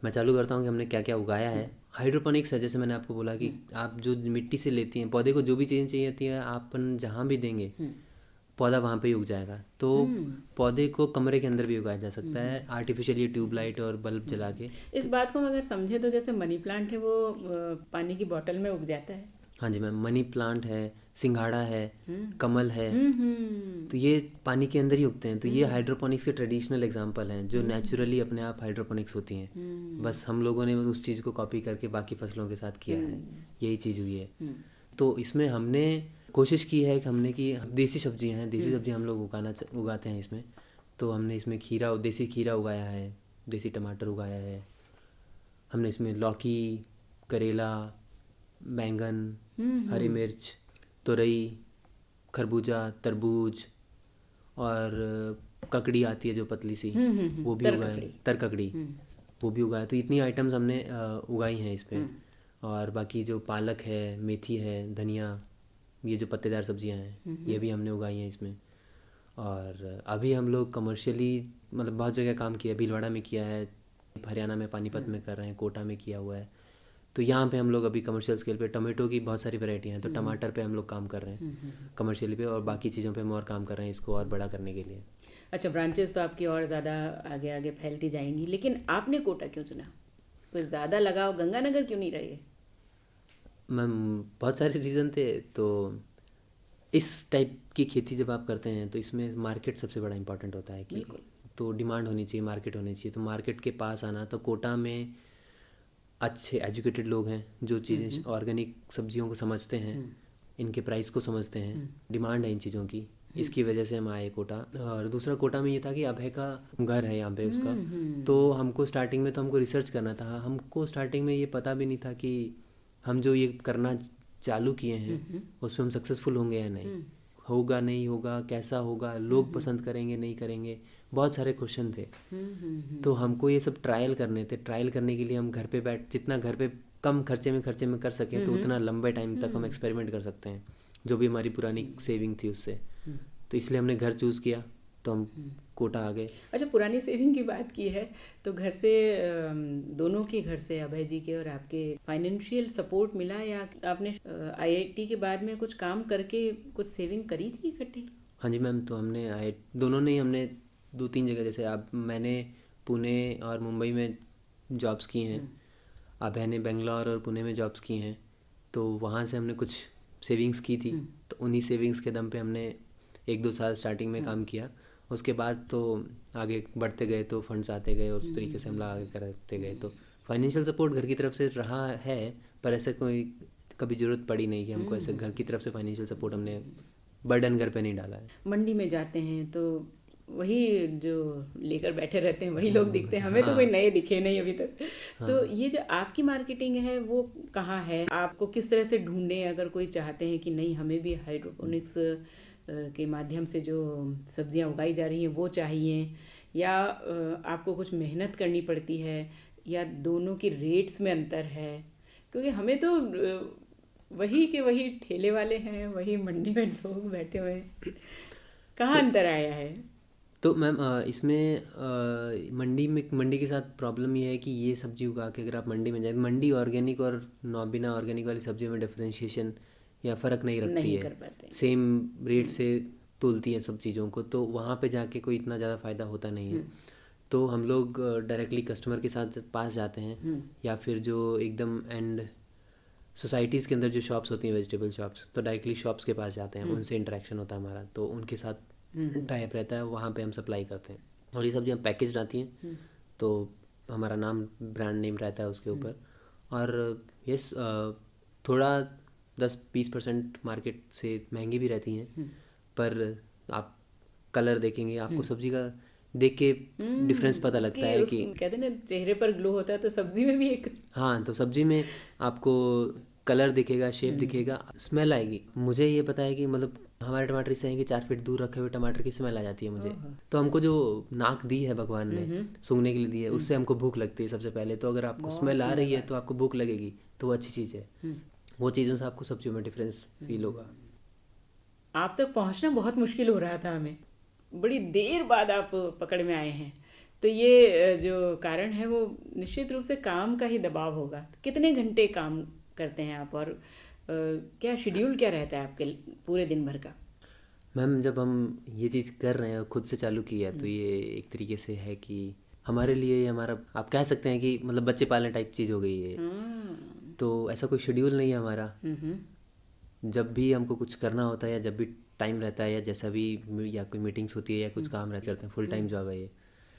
B: मैं चालू करता हूँ कि हमने क्या क्या उगाया है। हाइड्रोपोनिक्स है, जैसे मैंने आपको बोला कि आप जो मिट्टी से लेती हैं, पौधे को जो भी चीज़ें चाहिए होती है आप जहाँ भी देंगे पौधा वहाँ पे ही उग जाएगा। तो पौधे को कमरे के अंदर भी उगाया जा सकता है आर्टिफिशियल, ये ट्यूबलाइट और बल्ब जला के।
A: इस बात को अगर समझे तो जैसे मनी प्लांट है वो पानी की बोतल में उग जाता है।
B: हाँ जी मैम, मनी प्लांट है, सिंघाड़ा है, कमल है, तो ये पानी के अंदर ही उगते हैं। तो ये हाइड्रोपोनिक्स के ट्रेडिशनल एग्जांपल हैं जो नेचुरली अपने आप हाइड्रोपोनिक्स होती हैं। बस हम लोगों ने उस चीज़ को कॉपी करके बाकी फसलों के साथ किया है, यही चीज़ हुई है। तो इसमें हमने कोशिश की है कि हमने कि देसी सब्जियां हैं, देसी सब्जियां हम लोग उगाते हैं इसमें। तो हमने इसमें देसी खीरा उगाया है, देसी टमाटर उगाया है हमने इसमें। लौकी, करेला, बैंगन, हरी मिर्च, तुरई, खरबूजा, तरबूज और ककड़ी आती है जो पतली सी, वो भी उगाए, तरककड़ी वो भी उगाया। तो इतनी आइटम्स हमने उगाई हैं इस पे। और बाकी जो पालक है, मेथी है, धनिया, ये जो पत्तेदार सब्जियां हैं ये भी हमने उगाई हैं इसमें। और अभी हम लोग कमर्शियली मतलब बहुत जगह काम किया है, भीलवाड़ा में किया है, हरियाणा में पानीपत में कर रहे हैं, कोटा में किया हुआ है। तो यहाँ पे हम लोग अभी कमर्शियल स्केल पे टमाटो की बहुत सारी वैरायटी हैं, तो टमाटर पे हम लोग काम कर रहे हैं कमर्शियली पे, और बाकी चीज़ों पे हम और काम कर रहे हैं इसको और बड़ा करने के लिए।
A: अच्छा, ब्रांचेस तो आपकी और ज़्यादा आगे आगे फैलती जाएंगी, लेकिन आपने कोटा क्यों चुना? कुछ ज़्यादा लगाव गंगानगर क्यों नहीं रहे?
B: मैम बहुत सारे रीज़न थे। तो इस टाइप की खेती जब आप करते हैं तो इसमें मार्केट सबसे बड़ा इम्पॉर्टेंट होता है कि तो डिमांड होनी चाहिए, मार्केट होनी चाहिए। तो मार्केट के पास आना, तो कोटा में अच्छे एजुकेटेड लोग हैं जो चीज़ें ऑर्गेनिक सब्जियों को समझते हैं, इनके प्राइस को समझते हैं, डिमांड है इन चीज़ों की, इसकी वजह से हम आए कोटा। और दूसरा कोटा में ये था कि अभय का घर है यहाँ पे उसका, तो हमको स्टार्टिंग में तो हमको रिसर्च करना था। हमको स्टार्टिंग में ये पता भी नहीं था कि हम जो ये करना चालू किए हैं उसमें हम सक्सेसफुल होंगे या नहीं, होगा नहीं होगा, कैसा होगा, लोग पसंद करेंगे नहीं करेंगे, बहुत सारे क्वेश्चन थे। तो हमको ये सब ट्रायल करने थे। ट्रायल करने के लिए हम घर पे जितना घर पे कम खर्चे में कर सकें तो उतना लंबे टाइम तक हम एक्सपेरिमेंट कर सकते हैं, जो भी हमारी पुरानी सेविंग थी उससे। तो इसलिए हमने घर चूज़ किया, तो हम कोटा आ गए।
A: अच्छा, पुरानी सेविंग की बात की है तो घर से दोनों के घर से, अभय जी के और आपके, फाइनेंशियल सपोर्ट मिला या आपने आईआईटी के बाद में कुछ काम करके कुछ सेविंग करी थी इकट्ठी?
B: हाँ जी मैम, तो हमने आए दोनों ने, हमने 2-3 जगह, जैसे आप, मैंने पुणे और मुंबई में जॉब्स की हैं, अभय ने बेंगलोर और पुणे में जॉब्स की हैं, तो वहाँ से हमने कुछ सेविंग्स की थी। तो उन्हीं सेविंग्स के दम पे हमने 1-2 साल स्टार्टिंग में काम किया। उसके बाद तो आगे बढ़ते गए तो फंड्स आते गए और उस तरीके से हम लोग आगे करते गए। तो फाइनेंशियल सपोर्ट घर की तरफ से रहा है, पर ऐसे कोई कभी ज़रूरत पड़ी नहीं कि हमको ऐसे घर की तरफ से फाइनेंशियल सपोर्ट, हमने बर्डन घर पे नहीं डाला है।
A: मंडी में जाते हैं तो वही जो लेकर बैठे रहते हैं वही लोग दिखते हैं, हमें तो कोई नए दिखे नहीं अभी तक। तो ये जो आपकी मार्केटिंग है वो कहाँ है? आपको किस तरह से ढूंढें अगर कोई चाहते हैं कि नहीं हमें भी हाइड्रोपोनिक्स के माध्यम से जो सब्जियां उगाई जा रही हैं वो चाहिए, या आपको कुछ मेहनत करनी पड़ती है, या दोनों की रेट्स में अंतर है? क्योंकि हमें तो वही के वही ठेले वाले हैं, वही मंडी में लोग बैठे हुए हैं, कहाँ अंतर आया है?
B: तो मैम इसमें मंडी के साथ प्रॉब्लम ये है कि ये सब्जी उगा के अगर आप मंडी में जाए, मंडी ऑर्गेनिक और बिना ऑर्गेनिक वाली सब्जियों में डिफरेंशिएशन या फ़र्क नहीं रखती
A: नहीं
B: है,
A: कर पाते।
B: सेम रेट से तोलती है सब चीज़ों को, तो वहाँ पे जाके कोई इतना ज़्यादा फ़ायदा होता नहीं है। तो हम लोग डायरेक्टली कस्टमर के साथ पास जाते हैं, या फिर जो एकदम एंड सोसाइटीज़ के अंदर जो शॉप्स होती हैं, वेजिटेबल शॉप्स, तो डायरेक्टली शॉप्स के पास जाते हैं, उनसे इंटरेक्शन होता है हमारा, तो उनके साथ टाइप रहता है, वहाँ पे हम सप्लाई करते हैं। और ये सब्जियाँ पैकेज आती हैं, तो हमारा नाम, ब्रांड नेम रहता है उसके ऊपर। और यस, थोड़ा 10-20% मार्केट से महंगी भी रहती हैं, पर आप कलर देखेंगे, आपको सब्जी का देख के डिफरेंस पता लगता है कि
A: कहते हैं ना चेहरे पर ग्लो होता है, तो सब्जी में भी एक,
B: हाँ, तो सब्जी में आपको कलर दिखेगा, शेप दिखेगा, स्मेल आएगी। मुझे ये पता है कि मतलब हमारे टमाटर इससे हैं कि 4 फीट दूर रखे हुए टमाटर की स्मेल आ जाती है मुझे। तो हमको जो नाक दी है भगवान ने, सूंघने के लिए दी है, उससे हमको भूख लगती है सबसे पहले। तो अगर आपको स्मेल आ रही है तो आपको भूख लगेगी, तो वो अच्छी चीज़ है। वो चीज़ों से आपको सब्जियों में डिफरेंस फील होगा।
A: आप तक पहुंचना बहुत मुश्किल हो रहा था हमें, बड़ी देर बाद आप पकड़ में आए हैं। तो ये जो कारण है वो निश्चित रूप से काम का ही दबाव होगा। कितने घंटे काम करते हैं आप, और क्या शेड्यूल क्या रहता है आपके पूरे दिन भर का?
B: मैम, जब हम ये चीज़ कर रहे हैं और खुद से चालू की है, तो ये एक तरीके से है कि हमारे लिए ये हमारा, आप कह सकते हैं कि मतलब बच्चे पालने टाइप चीज़ हो गई है। तो ऐसा कोई शेड्यूल नहीं है हमारा। जब भी हमको कुछ करना होता है, या जब भी टाइम रहता है, या जैसा भी, या कोई मीटिंग्स होती है या कुछ काम रहते हैं, फुल टाइम जॉब है ये।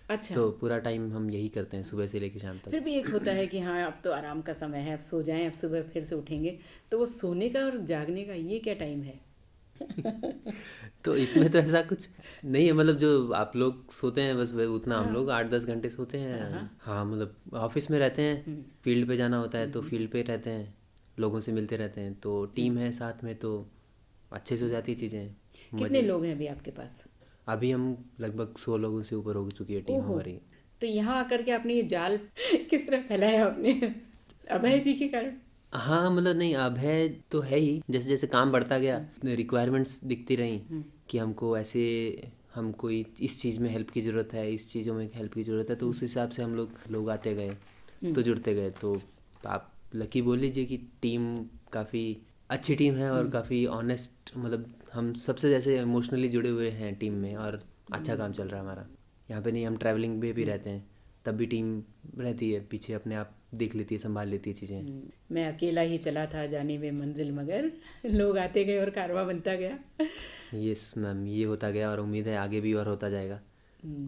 A: अच्छा,
B: तो पूरा टाइम हम यही करते हैं, सुबह से लेकर शाम तक।
A: फिर भी एक होता है कि हाँ अब तो आराम का समय है, अब सो जाएं, अब सुबह फिर से उठेंगे, तो वो सोने का और जागने का ये क्या टाइम है?
B: तो इसमें तो ऐसा कुछ नहीं है, मतलब जो आप लोग सोते हैं बस उतना हम लोग 8-10 घंटे सोते हैं। हाँ, मतलब ऑफिस में रहते हैं, फील्ड पे जाना होता है तो फील्ड पे रहते हैं, लोगों से मिलते रहते हैं, तो टीम है साथ में, तो अच्छे से हो जाती है चीज़ें।
A: कितने लोग हैं अभी आपके पास?
B: अभी हम लगभग 100 लोगों से ऊपर हो चुकी है टीम
A: ओहो,
B: हमारी।
A: तो यहाँ आकर के आपने ये जाल किस तरह फैलाया आपने? अभय जी के कारण?
B: हाँ, मतलब नहीं, अब है तो है ही, जैसे जैसे काम बढ़ता गया, रिक्वायरमेंट्स दिखती रही कि हमको ऐसे, हमको इस चीज़ में हेल्प की ज़रूरत है, इस चीज़ों में हेल्प की ज़रूरत है, तो उस हिसाब से हम लोग आते गए, तो जुड़ते गए। तो आप लकी बोल लीजिए कि टीम काफ़ी अच्छी टीम है, और काफ़ी ऑनेस्ट, मतलब हम सबसे जैसे इमोशनली जुड़े हुए हैं टीम में, और अच्छा काम चल रहा है हमारा। यहाँ पे नहीं, हम ट्रैवलिंग में भी रहते हैं, तब भी टीम रहती है पीछे, अपने आप देख लेती है, संभाल लेती है चीज़ें।
A: मैं अकेला ही चला था जाने में मंजिल, मगर लोग आते गए और कारवां बनता गया।
B: यस मैम, ये होता गया, और उम्मीद है आगे भी और होता जाएगा।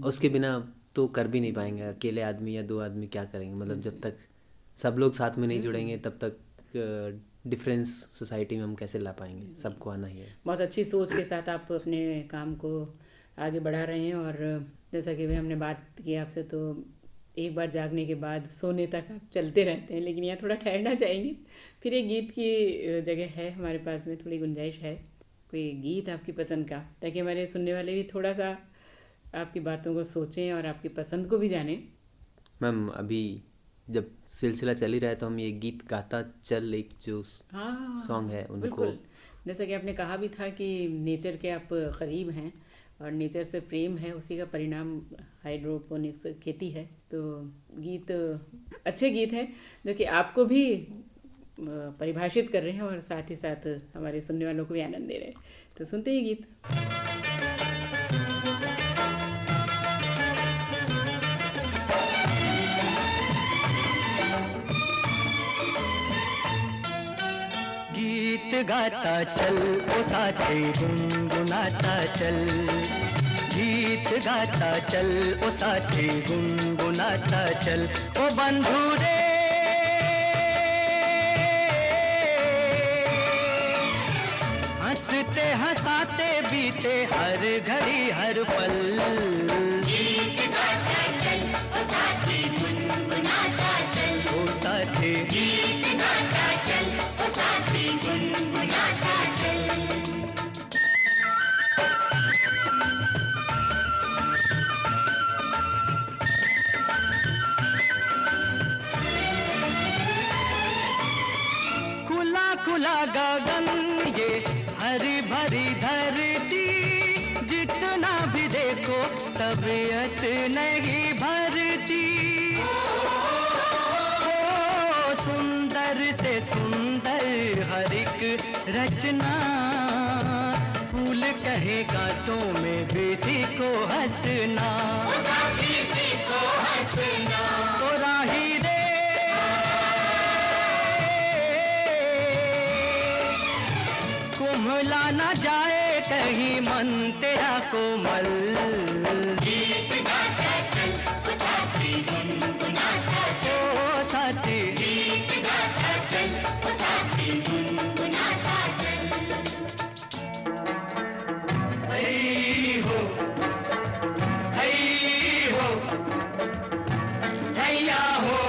B: उसके बिना तो कर भी नहीं पाएंगे, अकेले आदमी या 2 आदमी क्या करेंगे, मतलब जब तक सब लोग साथ में नहीं जुड़ेंगे तब तक डिफरेंस सोसाइटी में हम कैसे ला पाएंगे, सबको आना ही है।
A: बहुत अच्छी सोच के साथ आप अपने काम को आगे बढ़ा रहे हैं, और जैसा कि हमने बात की आपसे, तो एक बार जागने के बाद सोने तक आप चलते रहते हैं, लेकिन यहाँ थोड़ा ठहरना चाहेंगे। फिर एक गीत की जगह है हमारे पास में, थोड़ी गुंजाइश है, कोई गीत आपकी पसंद का, ताकि हमारे सुनने वाले भी थोड़ा सा आपकी बातों को सोचें और आपकी पसंद को भी जानें।
B: मैम, अभी जब सिलसिला चल ही रहा है तो हम ये गीत गाता चल, एक जो
A: हाँ,
B: सॉन्ग है उनको।
A: बिल्कुल। जैसा कि आपने कहा भी था कि नेचर के आप करीब हैं और नेचर से प्रेम है, उसी का परिणाम हाइड्रोपोनिक्स खेती है। तो गीत अच्छे गीत हैं जो कि आपको भी परिभाषित कर रहे हैं और साथ ही साथ हमारे सुनने वालों को भी आनंद दे रहे हैं। तो सुनते ही गीत।
C: गीत गाता चल ओ साथी गुनगुनाता चल, गीत गाता चल ओ साथी गुनगुनाता चल, ओ बंधु रे हंसते हंसाते बीते हर घड़ी हर पल। गीत गाता चल ओ साथी गुनगुनाता चल, ओ साथी गीत गाता चल ओ साथी गुनगुनाता चल। खुला खुला गगन ये हरी भरी धरती, जितना भी देखो तबीयत नहीं भरती। ओ सुंदर से सुंदर हर एक रचना, फूल कहे कांटों में किसी को हंसना, किसी को हंसना। तो राही रे कुम्हला न जाए कहीं मन तेरा कोमल। गीत गाता चल ओ साथी गुनगुनाता चल, ओ साथी गीत गाता चल ओ साथी गुनगुनाता चल। हई हो हैया हो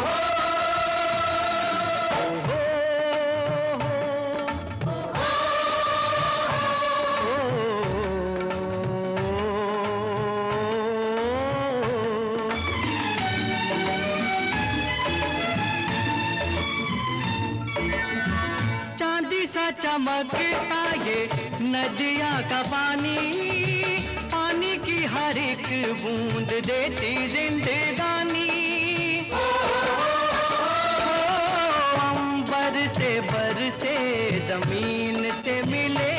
C: चांदी सा चमकता ये नदिया का पानी, पानी की हर एक बूंद देती जिंदगानी। अंबर से बरसे जमीन से मिले,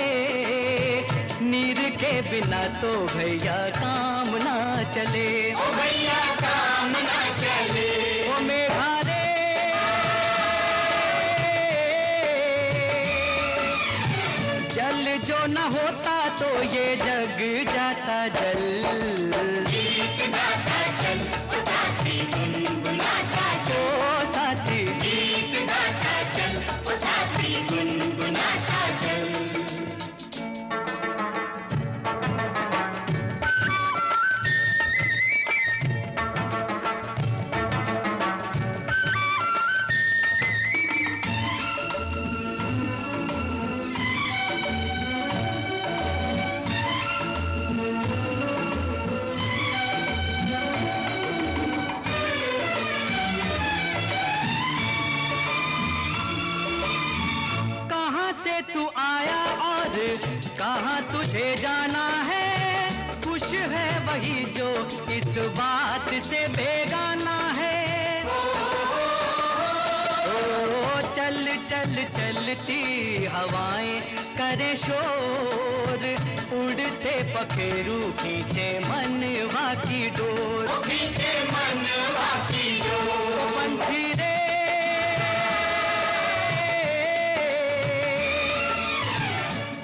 C: नीर के बिना तो भैया काम ना चले, ओ भैया काम ना चले। ओ मेघा रे जल जो न होता तो ये जग जाता जल। गीत गाता चल ओ साथी गुनगुनाता चल, ओ साथी गीत गाता चल ओ साथी गुनगुनाता चल। कहाँ से तू आया और कहाँ तुझे जाना है, खुश है वही जो इस बात से बेगाना है। ओ चल चल चलती हवाएं करे शोर, उड़ते पखेरू खींचे मनवा की डोर, खींचे मनवा की डोर। पंछी रे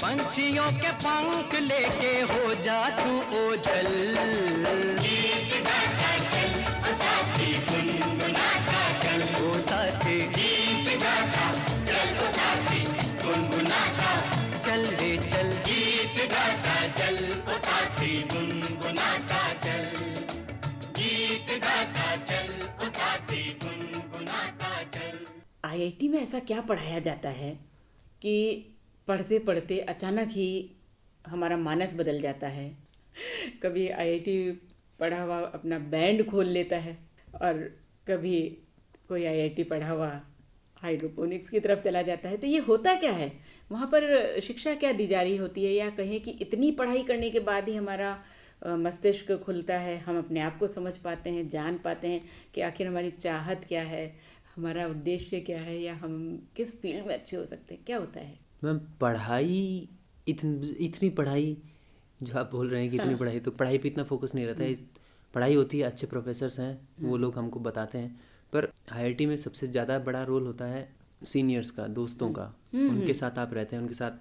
C: पंछियों के पंख लेके हो जा तू ओझल। गीत गाता चल ओ साथी गुनगुनाता चल, ओ साथी गीत गाता चल ओ साथी गुनगुनाता चल रे चल। गीत गाता चल ओ साथी गुनगुनाता चल, गीत गाता चल ओ साथी गुनगुनाता चल।
A: आईआईटी में ऐसा क्या पढ़ाया जाता है कि पढ़ते पढ़ते अचानक ही हमारा मानस बदल जाता है। कभी आईआईटी पढ़ा हुआ अपना बैंड खोल लेता है और कभी कोई आईआईटी पढ़ा हुआ हाइड्रोपोनिक्स की तरफ चला जाता है, तो ये होता क्या है वहाँ पर? शिक्षा क्या दी जा रही होती है, या कहें कि इतनी पढ़ाई करने के बाद ही हमारा मस्तिष्क खुलता है, हम अपने आप को समझ पाते हैं, जान पाते हैं कि आखिर हमारी चाहत क्या है, हमारा उद्देश्य क्या है, या हम किस फील्ड में अच्छे हो सकते हैं? क्या होता है?
B: मैम पढ़ाई, इतनी पढ़ाई जो आप बोल रहे हैं कि इतनी पढ़ाई, तो पढ़ाई पे इतना फोकस नहीं रहता है। पढ़ाई होती है, अच्छे प्रोफेसर्स हैं, वो लोग हमको बताते हैं, पर आईआईटी में सबसे ज़्यादा बड़ा रोल होता है सीनियर्स का, दोस्तों का। उनके साथ आप रहते हैं, उनके साथ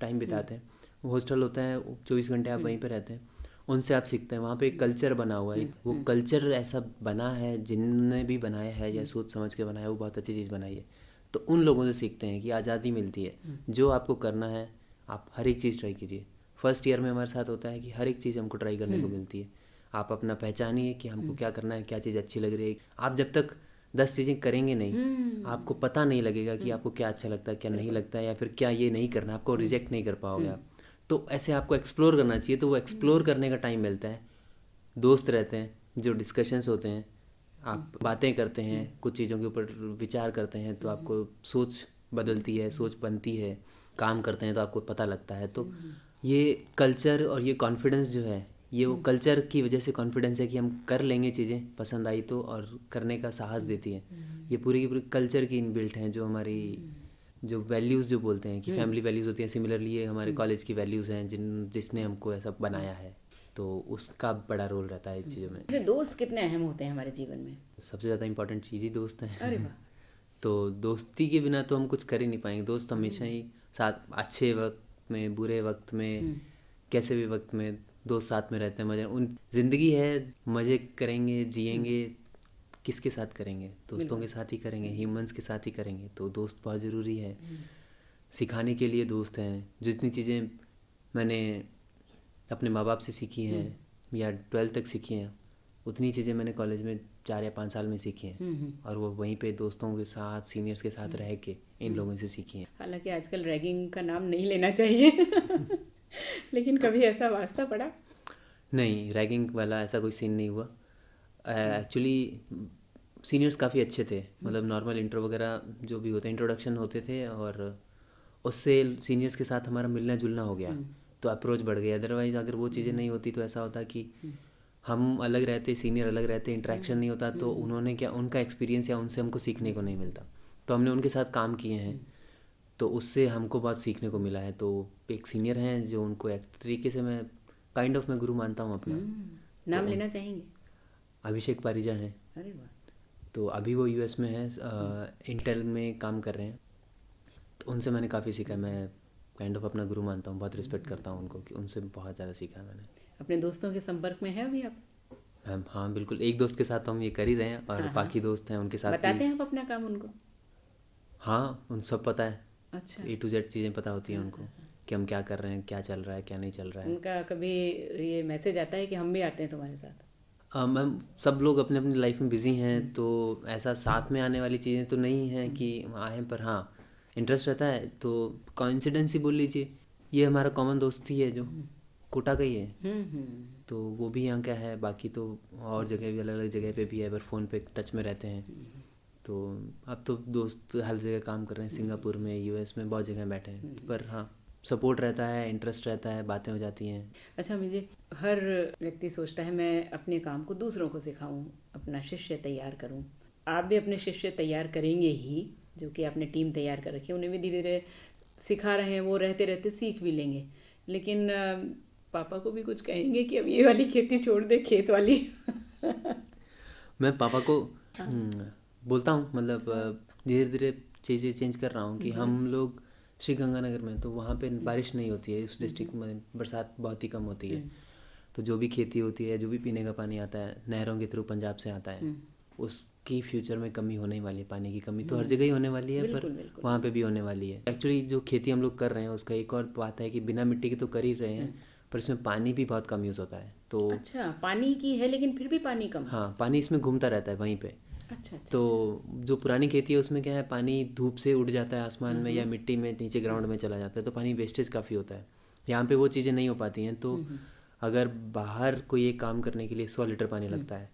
B: टाइम बिताते हैं। हॉस्टल होता है, 24 घंटे आप वहीं पे रहते हैं, उनसे आप सीखते हैं। वहाँ पे एक कल्चर बना हुआ है, वो कल्चर ऐसा बना है, जिनने भी बनाया है या सोच समझ के बनाया है, वो बहुत अच्छी चीज़ बनाई है। तो उन लोगों से सीखते हैं कि आज़ादी मिलती है, जो आपको करना है आप हर एक चीज़ ट्राई कीजिए। फर्स्ट ईयर में हमारे साथ होता है कि हर एक चीज़ हमको ट्राई करने को मिलती है। आप अपना पहचानिए कि हमको क्या करना है, क्या चीज़ अच्छी लग रही है। आप जब तक 10 चीज़ें करेंगे नहीं, आपको पता नहीं लगेगा कि आपको क्या अच्छा लगता है, क्या नहीं लगता है, या फिर क्या ये नहीं करना, आपको रिजेक्ट नहीं कर पाओगे आप। तो ऐसे आपको एक्सप्लोर करना चाहिए, तो वो एक्सप्लोर करने का टाइम मिलता है। दोस्त रहते हैं, जो डिस्कशंस होते हैं, आप बातें करते हैं, कुछ चीज़ों के ऊपर विचार करते हैं, तो आपको सोच बदलती है, सोच बनती है। काम करते हैं तो आपको पता लगता है। तो ये कल्चर और ये कॉन्फिडेंस जो है, ये वो कल्चर की वजह से कॉन्फिडेंस है कि हम कर लेंगे चीज़ें, पसंद आई तो, और करने का साहस देती है। ये पूरी की पूरी कल्चर की इनबिल्ट हैं, जो हमारी जो वैल्यूज़ जो बोलते हैं कि फैमिली वैल्यूज़ होती हैं, सिमिलरली ये हमारे कॉलेज की वैल्यूज़ हैं, जिसने हमको ऐसा बनाया है। तो उसका बड़ा रोल रहता है इस चीज़ों में।
A: अच्छा, दोस्त कितने अहम होते हैं हमारे जीवन में?
B: सबसे ज़्यादा इंपॉर्टेंट चीज़ ही दोस्त हैं।
A: अरे वाह।
B: तो दोस्ती के बिना तो हम कुछ कर ही नहीं पाएंगे। दोस्त हमेशा ही साथ, अच्छे वक्त में, बुरे वक्त में, कैसे भी वक्त में दोस्त साथ में रहते हैं। मज़े, उन ज़िंदगी है, मज़े करेंगे, जिएंगे, किसके साथ करेंगे? दोस्तों के साथ ही करेंगे, ह्यूमंस के साथ ही करेंगे। तो दोस्त बहुत ज़रूरी है। सिखाने के लिए दोस्त हैं। जितनी चीज़ें मैंने अपने माँ बाप से सीखी हैं या 12th तक सीखी हैं, उतनी चीज़ें मैंने कॉलेज में 4 या 5 साल में सीखी हैं, और वो वहीं पे दोस्तों के साथ, सीनियर्स के साथ रह के इन लोगों से सीखी हैं।
A: हालांकि आजकल रैगिंग का नाम नहीं लेना चाहिए लेकिन कभी ऐसा वास्ता पड़ा?
B: नहीं, रैगिंग वाला ऐसा कोई सीन नहीं हुआ। एक्चुअली सीनियर्स काफ़ी अच्छे थे, मतलब नॉर्मल इंट्रो वगैरह जो भी होते हैं, इंट्रोडक्शन होते थे, और उससे सीनियर्स के साथ हमारा मिलना जुलना हो गया, तो अप्रोच बढ़ गया। अदरवाइज़ अगर वो चीज़ें नहीं होती तो ऐसा होता कि हम अलग रहते, सीनियर अलग रहते, इंटरेक्शन नहीं होता, तो उन्होंने क्या, उनका एक्सपीरियंस या उनसे हमको सीखने को नहीं मिलता। तो हमने उनके साथ काम किए हैं, तो उससे हमको बहुत सीखने को मिला है। तो एक सीनियर हैं जो, उनको एक तरीके से मैं काइंड ऑफ मैं गुरु मानता हूँ अपना।
A: नाम लेना चाहेंगे?
B: अभिषेक पारिजा हैं।
A: अरे वाह।
B: तो अभी वो यूएस में है, इंटेल में काम कर रहे हैं। तो उनसे मैंने काफ़ी सीखा। मैं काइंड ऑफ अपना गुरु मानता हूँ, बहुत रिस्पेक्ट करता हूँ उनको, कि उनसे बहुत ज़्यादा सीखा है मैंने।
A: अपने दोस्तों के संपर्क में है अभी आप?
B: हाँ बिल्कुल, एक दोस्त के साथ हम ये कर ही रहे हैं, और बाकी दोस्त हैं उनके साथ
A: बताते
B: भी।
A: हैं आप अपना काम उनको?
B: हाँ, उन सब पता है।
A: अच्छा।
B: A to Z चीज़ें पता होती हैं उनको, कि हम क्या कर रहे हैं, क्या चल रहा है, क्या नहीं चल रहा है।
A: उनका कभी ये मैसेज आता है कि हम भी आते हैं तुम्हारे साथ?
B: मैम, सब लोग अपने अपनी लाइफ में बिजी हैं, तो ऐसा साथ में आने वाली चीज़ें तो नहीं हैं कि आए, पर हाँ इंटरेस्ट रहता है। तो कोइंसिडेंस ही बोल लीजिए, ये हमारा कॉमन दोस्त ही है जो कोटा का ही है। तो वो भी यहाँ का है, बाकी तो और जगह भी, अलग अलग जगह पे भी है, पर फ़ोन पे टच में रहते हैं। तो अब तो दोस्त हर जगह काम कर रहे हैं, सिंगापुर में, यूएस में, बहुत जगह बैठे हैं। पर हाँ, सपोर्ट रहता है, इंटरेस्ट रहता है, बातें हो जाती हैं।
A: अच्छा, मुझे हर व्यक्ति सोचता है मैं अपने काम को दूसरों को सिखाऊं, अपना शिष्य तैयार करूं। आप भी अपने शिष्य तैयार करेंगे ही, जो कि आपने टीम तैयार कर रखी है, उन्हें भी धीरे धीरे सिखा रहे हैं, वो रहते रहते सीख भी लेंगे। लेकिन पापा को भी कुछ कहेंगे कि अब ये वाली खेती छोड़ दे, खेत वाली?
B: मैं पापा को बोलता हूँ, मतलब धीरे धीरे चीज़ें चेंज कर रहा हूँ। कि हम लोग श्री गंगानगर में, तो वहाँ पे बारिश नहीं होती है, इस डिस्ट्रिक्ट में बरसात बहुत ही कम होती है। तो जो भी खेती होती है, जो भी पीने का पानी आता है नहरों के थ्रू पंजाब से आता है, उसकी फ्यूचर में कमी होने वाली है। पानी की कमी तो हर जगह ही होने वाली है, पर वहाँ पे भी होने वाली है। एक्चुअली जो खेती हम लोग कर रहे हैं, उसका एक और बात है कि बिना मिट्टी के तो कर ही रहे हैं, पर इसमें पानी भी बहुत कम यूज़ होता है। तो
A: अच्छा, पानी की है लेकिन फिर भी पानी कम?
B: हाँ, पानी इसमें घूमता रहता है वहीं पे।
A: अच्छा।
B: तो जो पुरानी खेती है उसमें क्या है, पानी धूप से उड़ जाता है आसमान में, या मिट्टी में नीचे ग्राउंड में चला जाता है, तो पानी वेस्टेज काफ़ी होता है। यहाँ पे वो चीज़ें नहीं हो पाती हैं। तो अगर बाहर कोई एक काम करने के लिए 100 लीटर पानी लगता है,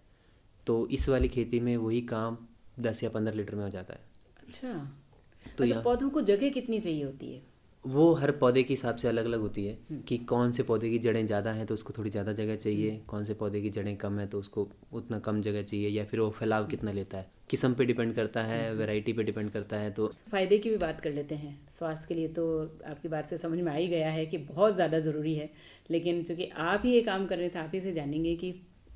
B: तो इस वाली खेती में वही काम 10 या 15 लीटर में हो जाता है।
A: अच्छा।
B: तो
A: अच्छा,
B: यहाँ
A: पौधों को जगह कितनी चाहिए होती है?
B: वो हर पौधे के हिसाब से अलग अलग होती है कि कौन से पौधे की जड़ें ज़्यादा हैं तो उसको थोड़ी ज़्यादा जगह चाहिए, कौन से पौधे की जड़ें कम है तो उसको उतना कम जगह चाहिए, या फिर वो फैलाव कितना लेता है, किस्म पे डिपेंड करता है, वैरायटी पे डिपेंड करता है। तो
A: फायदे की भी बात कर लेते हैं। स्वास्थ्य के लिए तो आपकी बात से समझ में आ ही गया है कि बहुत ज़्यादा ज़रूरी है, लेकिन चूंकि आप ही ये काम कर रहे थे, आप ही से जानेंगे कि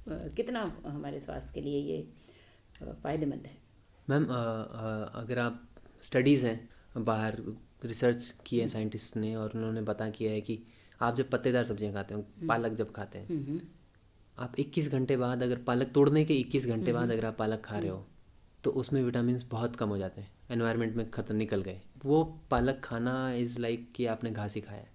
A: कितना हमारे स्वास्थ्य के लिए ये फ़ायदेमंद है।
B: मैम अगर आप स्टडीज़ हैं बाहर, रिसर्च की है साइंटिस्ट ने, और उन्होंने बता किया है कि आप जब पत्तेदार सब्जियां खाते हो, पालक जब खाते हैं, आप 21 घंटे बाद, अगर पालक तोड़ने के 21 घंटे बाद अगर आप पालक खा रहे हो तो उसमें विटामिन बहुत कम हो जाते हैं, एनवायरनमेंट में खत्म निकल गए। वो पालक खाना इज़ लाइक कि आपने घास ही खाया है,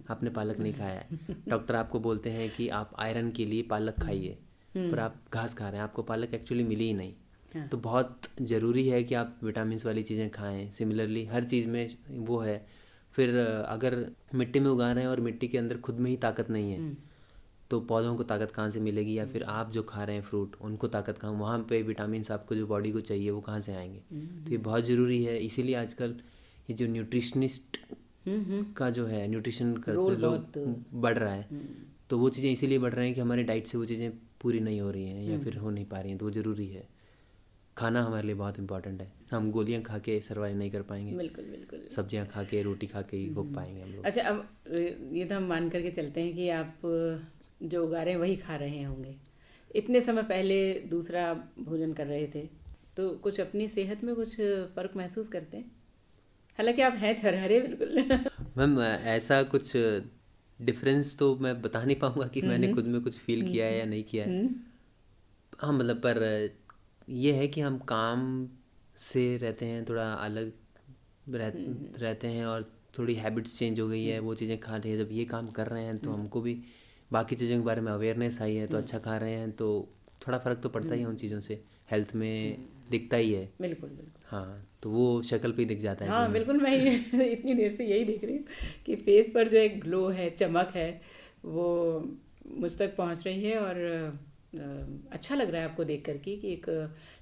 B: आपने पालक नहीं खाया है। डॉक्टर आपको बोलते हैं कि आप आयरन के लिए पालक खाइए, पर आप घास खा रहे हैं, आपको पालक एक्चुअली मिली ही नहीं।
A: हाँ।
B: तो बहुत ज़रूरी है कि आप विटामिन्स वाली चीज़ें खाएं। सिमिलरली हर चीज़ में वो है। फिर अगर मिट्टी में उगा रहे हैं और मिट्टी के अंदर खुद में ही ताकत नहीं है तो पौधों को ताकत कहाँ से मिलेगी, या फिर आप जो खा रहे हैं फ्रूट उनको ताकत कहाँ, वहाँ पे विटामिन्स आपको जो बॉडी को चाहिए वो कहाँ से आएंगे। तो ये बहुत ज़रूरी है। इसीलिए आजकल ये जो न्यूट्रिशनिस्ट का जो है, न्यूट्रिशन करते
A: रोल
B: लोग बढ़ रहा है, तो वो चीज़ें इसीलिए बढ़ रही हैं कि हमारी डाइट से वो चीज़ें पूरी नहीं हो रही हैं या फिर हो नहीं पा रही हैं। तो वो ज़रूरी है, खाना हमारे लिए बहुत इंपॉर्टेंट है। हम गोलियां खा के सर्वाइव नहीं कर पाएंगे,
A: बिल्कुल बिल्कुल।
B: सब्जियां खा के, रोटी खा के ही हो पाएंगे हम लोग।
A: अच्छा, अब ये तो हम मान करके चलते हैं कि आप जो उगा रहे हैं वही खा रहे होंगे। इतने समय पहले दूसरा भोजन कर रहे थे, तो कुछ अपनी सेहत में कुछ फ़र्क महसूस करते हैं? हालांकि आप हैं छरहरे बिल्कुल।
B: मैम ऐसा कुछ डिफरेंस तो मैं बता नहीं पाऊंगा कि मैंने खुद में कुछ फील किया है या नहीं किया है। हाँ मतलब, पर ये है कि हम काम से रहते हैं, थोड़ा अलग रहते हैं और थोड़ी हैबिट्स चेंज हो गई है। वो चीज़ें खा रहे हैं, जब ये काम कर रहे हैं तो हमको भी बाकी चीज़ों के बारे में अवेयरनेस आई है, तो अच्छा खा रहे हैं तो थोड़ा फ़र्क तो पड़ता ही है उन चीज़ों से, हेल्थ में दिखता ही है।
A: बिल्कुल बिल्कुल।
B: हाँ, तो वो शक्ल पे ही दिख जाता है।
A: हाँ बिल्कुल, मैं इतनी देर से यही देख रही हूँ कि फेस पर जो एक ग्लो है, चमक है, वो मुझ तक पहुँच रही है। और अच्छा लग रहा है आपको देख करके कि एक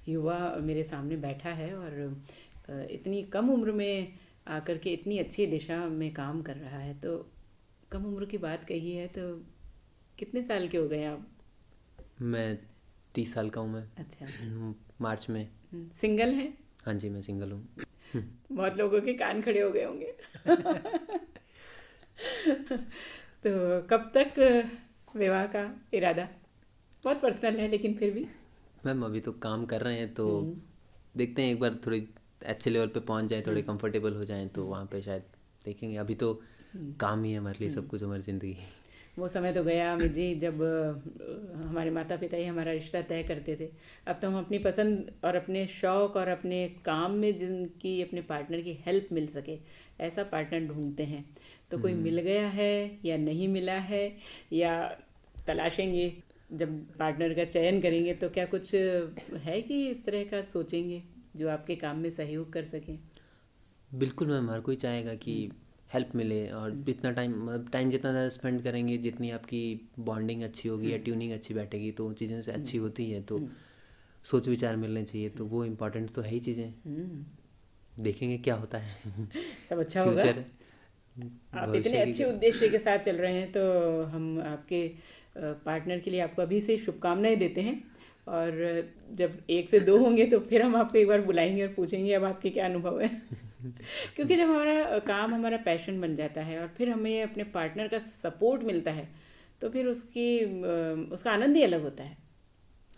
A: युवा मेरे सामने बैठा है और इतनी कम उम्र में आकर के इतनी अच्छी दिशा में काम कर रहा है। तो कम उम्र की बात कही है, तो कितने साल के हो गए आप?
B: मैं 30 साल का हूँ मैं।
A: अच्छा।
B: मार्च में।
A: सिंगल हैं?
B: हाँ जी, मैं सिंगल हूँ।
A: बहुत लोगों के कान खड़े हो गए होंगे। तो कब तक विवाह का इरादा? बहुत पर्सनल है लेकिन फिर भी।
B: मैम अभी तो काम कर रहे हैं, तो देखते हैं, एक बार थोड़ी अच्छे लेवल पे पहुंच जाए, थोड़े कंफर्टेबल हो जाएं तो वहाँ पे शायद देखेंगे। अभी तो काम ही है हमारे लिए सब कुछ, हमारी ज़िंदगी।
A: वो समय तो गया अमित जी जब हमारे माता पिता ही हमारा रिश्ता तय करते थे। अब तो हम अपनी पसंद और अपने शौक़ और अपने काम में जिनकी अपने पार्टनर की हेल्प मिल सके, ऐसा पार्टनर ढूंढते हैं। तो कोई मिल गया है या नहीं मिला है, या तलाशेंगे? जब पार्टनर का चयन करेंगे तो क्या कुछ है कि इस तरह का सोचेंगे जो आपके काम में सहयोग कर सकें?
B: बिल्कुल मैम, हर कोई चाहेगा कि हेल्प मिले, और जितना टाइम जितना ज़्यादा स्पेंड करेंगे, जितनी आपकी बॉन्डिंग अच्छी होगी या ट्यूनिंग अच्छी बैठेगी, तो उन चीज़ों से अच्छी होती है। तो सोच विचार मिलने चाहिए, तो वो इम्पोर्टेंट तो है ही चीज़ें। देखेंगे क्या होता है।
A: सब अच्छा होगा। आप इतने अच्छे उद्देश्य के साथ चल रहे हैं, तो हम आपके पार्टनर के लिए आपको अभी से शुभकामनाएं देते हैं। और जब 1 से 2 होंगे तो फिर हम आपको एक बार बुलाएंगे और पूछेंगे अब आपके क्या अनुभव है। क्योंकि जब हमारा काम हमारा पैशन बन जाता है और फिर हमें अपने पार्टनर का सपोर्ट मिलता है, तो फिर उसका आनंद ही अलग होता है,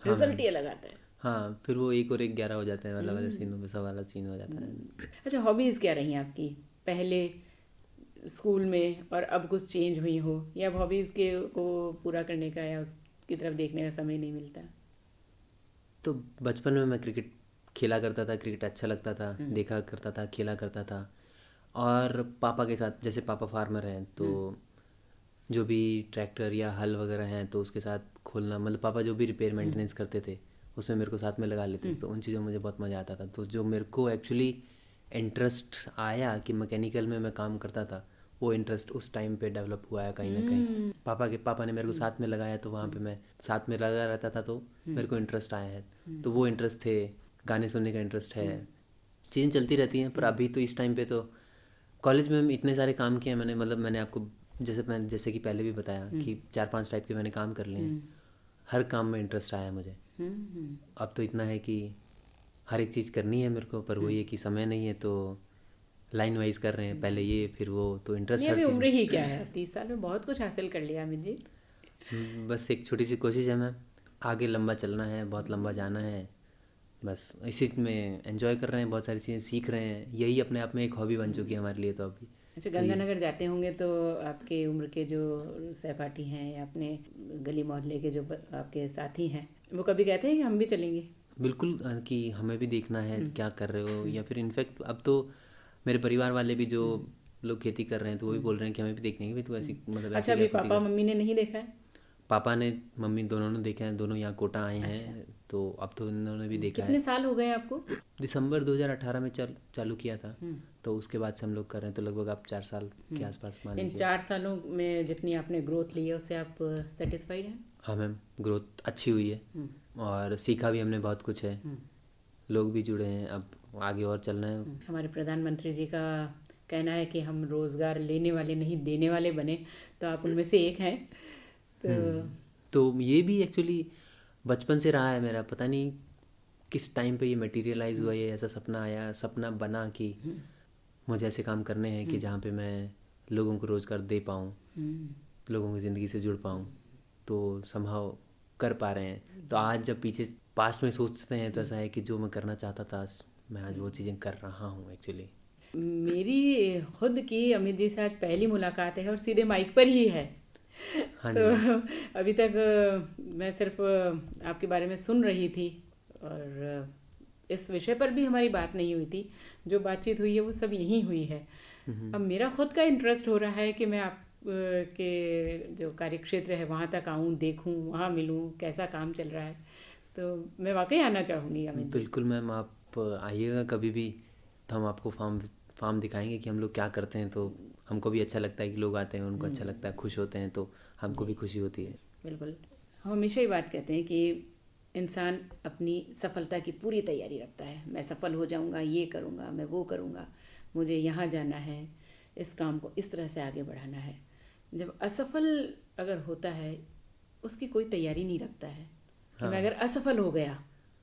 A: रिजल्ट ही अलग आता है।
B: हाँ, फिर वो 1 और 1 11 हो जाता है, वाला सीन वैसा वाला सीन हो जाता है।
A: अच्छा, हॉबीज़ क्या रही आपकी पहले स्कूल में, और अब कुछ चेंज हुई हो, या अब हॉबीज़ को पूरा करने का या उसकी तरफ देखने का समय नहीं मिलता?
B: तो बचपन में मैं क्रिकेट खेला करता था, क्रिकेट अच्छा लगता था, देखा करता था, खेला करता था। और पापा के साथ, जैसे पापा फार्मर हैं, तो जो भी ट्रैक्टर या हल वगैरह हैं तो उसके साथ खोलना, मतलब पापा जो भी रिपेयर मेंटेनेंस करते थे उसमें मेरे को साथ में लगा लेते थे, तो उन चीज़ों में मुझे बहुत मज़ा आता था। तो जो मेरे को एक्चुअली इंटरेस्ट आया कि मैकेनिकल में मैं काम करता था, वो इंटरेस्ट उस टाइम पे डेवलप हुआ है कहीं ना कहीं। पापा ने मेरे को साथ में लगाया, तो वहाँ पे मैं साथ में लगा रहता था, तो मेरे को इंटरेस्ट आया है। तो वो इंटरेस्ट थे गाने सुनने का इंटरेस्ट है, चीज़ें चलती रहती हैं। पर अभी तो इस टाइम पे तो कॉलेज में इतने सारे काम किए हैं मैंने, मतलब मैंने आपको जैसे कि पहले भी बताया कि 4-5 टाइप के मैंने काम कर लिए हैं। हर काम में इंटरेस्ट आया मुझे। अब तो इतना है कि हर एक चीज़ करनी है मेरे को, पर वही है कि समय नहीं है, तो लाइन वाइज कर रहे हैं, पहले ये फिर वो, तो इंटरेस्ट
D: नहीं,
B: हर
D: अभी
B: चीज़
D: उम्र ही क्या है, 30 साल में बहुत कुछ हासिल कर लिया अमित जी।
B: बस एक छोटी सी कोशिश है मैम, आगे लंबा चलना है, बहुत लंबा जाना है, बस इसी में एंजॉय कर रहे हैं, बहुत सारी चीज़ें सीख रहे हैं। यही अपने आप में एक हॉबी बन चुकी है हमारे लिए तो अभी।
D: अच्छा, गंगानगर जाते होंगे तो आपके उम्र के जो सहपाठी हैं या अपने गली मोहल्ले के जो आपके साथी हैं, वो कभी कहते हैं कि हम भी चलेंगे?
B: बिल्कुल कि हमें भी देखना है क्या कर रहे हो, या फिर इनफैक्ट अब तो मेरे परिवार वाले भी जो लोग खेती कर रहे हैं तो वो भी बोल रहे हैं कि हमें भी देखने की, भी तू ऐसी मतलब
D: अच्छा,
B: ऐसे
D: अभी
B: क्या खेती
D: पापा
B: कर।
D: मम्मी ने नहीं देखा है?
B: पापा ने मम्मी दोनों ने देखा है, दोनों यहाँ कोटा आए हैं, तो अब तो उन्होंने भी देखा
D: कितने
B: है।
D: साल हो गए आपको?
B: दिसंबर 2018 में चालू किया था, तो उसके बाद से हम लोग कर रहे हैं, तो लगभग आप 4 साल के आसपास मान
D: इन
B: लीजिए।
D: 4 सालों में जितनी आपने ग्रोथ ली है उससे आप सेटिस्फाइड हैं?
B: हाँ मैम, ग्रोथ अच्छी हुई है और सीखा भी हमने बहुत कुछ है, लोग भी जुड़े हैं, अब आगे और चलना है।
D: हमारे प्रधानमंत्री जी का कहना है कि हम रोज़गार लेने वाले नहीं देने वाले बने, तो आप उनमें से एक हैं।
B: तो ये भी एक्चुअली बचपन से रहा है मेरा, पता नहीं किस टाइम पे ये मटेरियलाइज हुआ, ये ऐसा सपना आया, सपना बना कि मुझे ऐसे काम करने हैं कि जहाँ पे मैं लोगों को रोज़गार दे पाऊँ, लोगों की ज़िंदगी से जुड़ पाऊँ, तो संभव कर पा रहे हैं। तो आज जब पीछे पास्ट में सोचते हैं तो ऐसा है कि जो मैं करना चाहता था मैं आज वो चीज़ें कर रहा हूँ एक्चुअली।
D: मेरी खुद की अमित जी से आज पहली मुलाकात है और सीधे माइक पर ही है।
B: हाँ
D: तो
B: जी।
D: अभी तक मैं सिर्फ आपके बारे में सुन रही थी और इस विषय पर भी हमारी बात नहीं हुई थी। जो बातचीत हुई है वो सब यहीं हुई है। अब मेरा खुद का इंटरेस्ट हो रहा है कि मैं आप के जो कार्यक्षेत्र है वहाँ तक आऊँ, देखूँ, वहाँ मिलूँ, कैसा काम चल रहा है। तो मैं वाकई आना चाहूँगी अमित जी।
B: बिल्कुल मैम, आप आइएगा कभी भी, तो हम आपको फार्म दिखाएंगे कि हम लोग क्या करते हैं, तो हमको भी अच्छा लगता है कि लोग आते हैं, उनको अच्छा लगता है, खुश होते हैं, तो हमको भी खुशी होती है।
D: बिल्कुल, हम हमेशा ही बात कहते हैं कि इंसान अपनी सफलता की पूरी तैयारी रखता है। मैं सफल हो जाऊंगा, ये करूंगा, मैं वो करूंगा, मुझे यहाँ जाना है, इस काम को इस तरह से आगे बढ़ाना है। जब असफल अगर होता है उसकी कोई तैयारी नहीं रखता है कि मैं अगर असफल हो गया,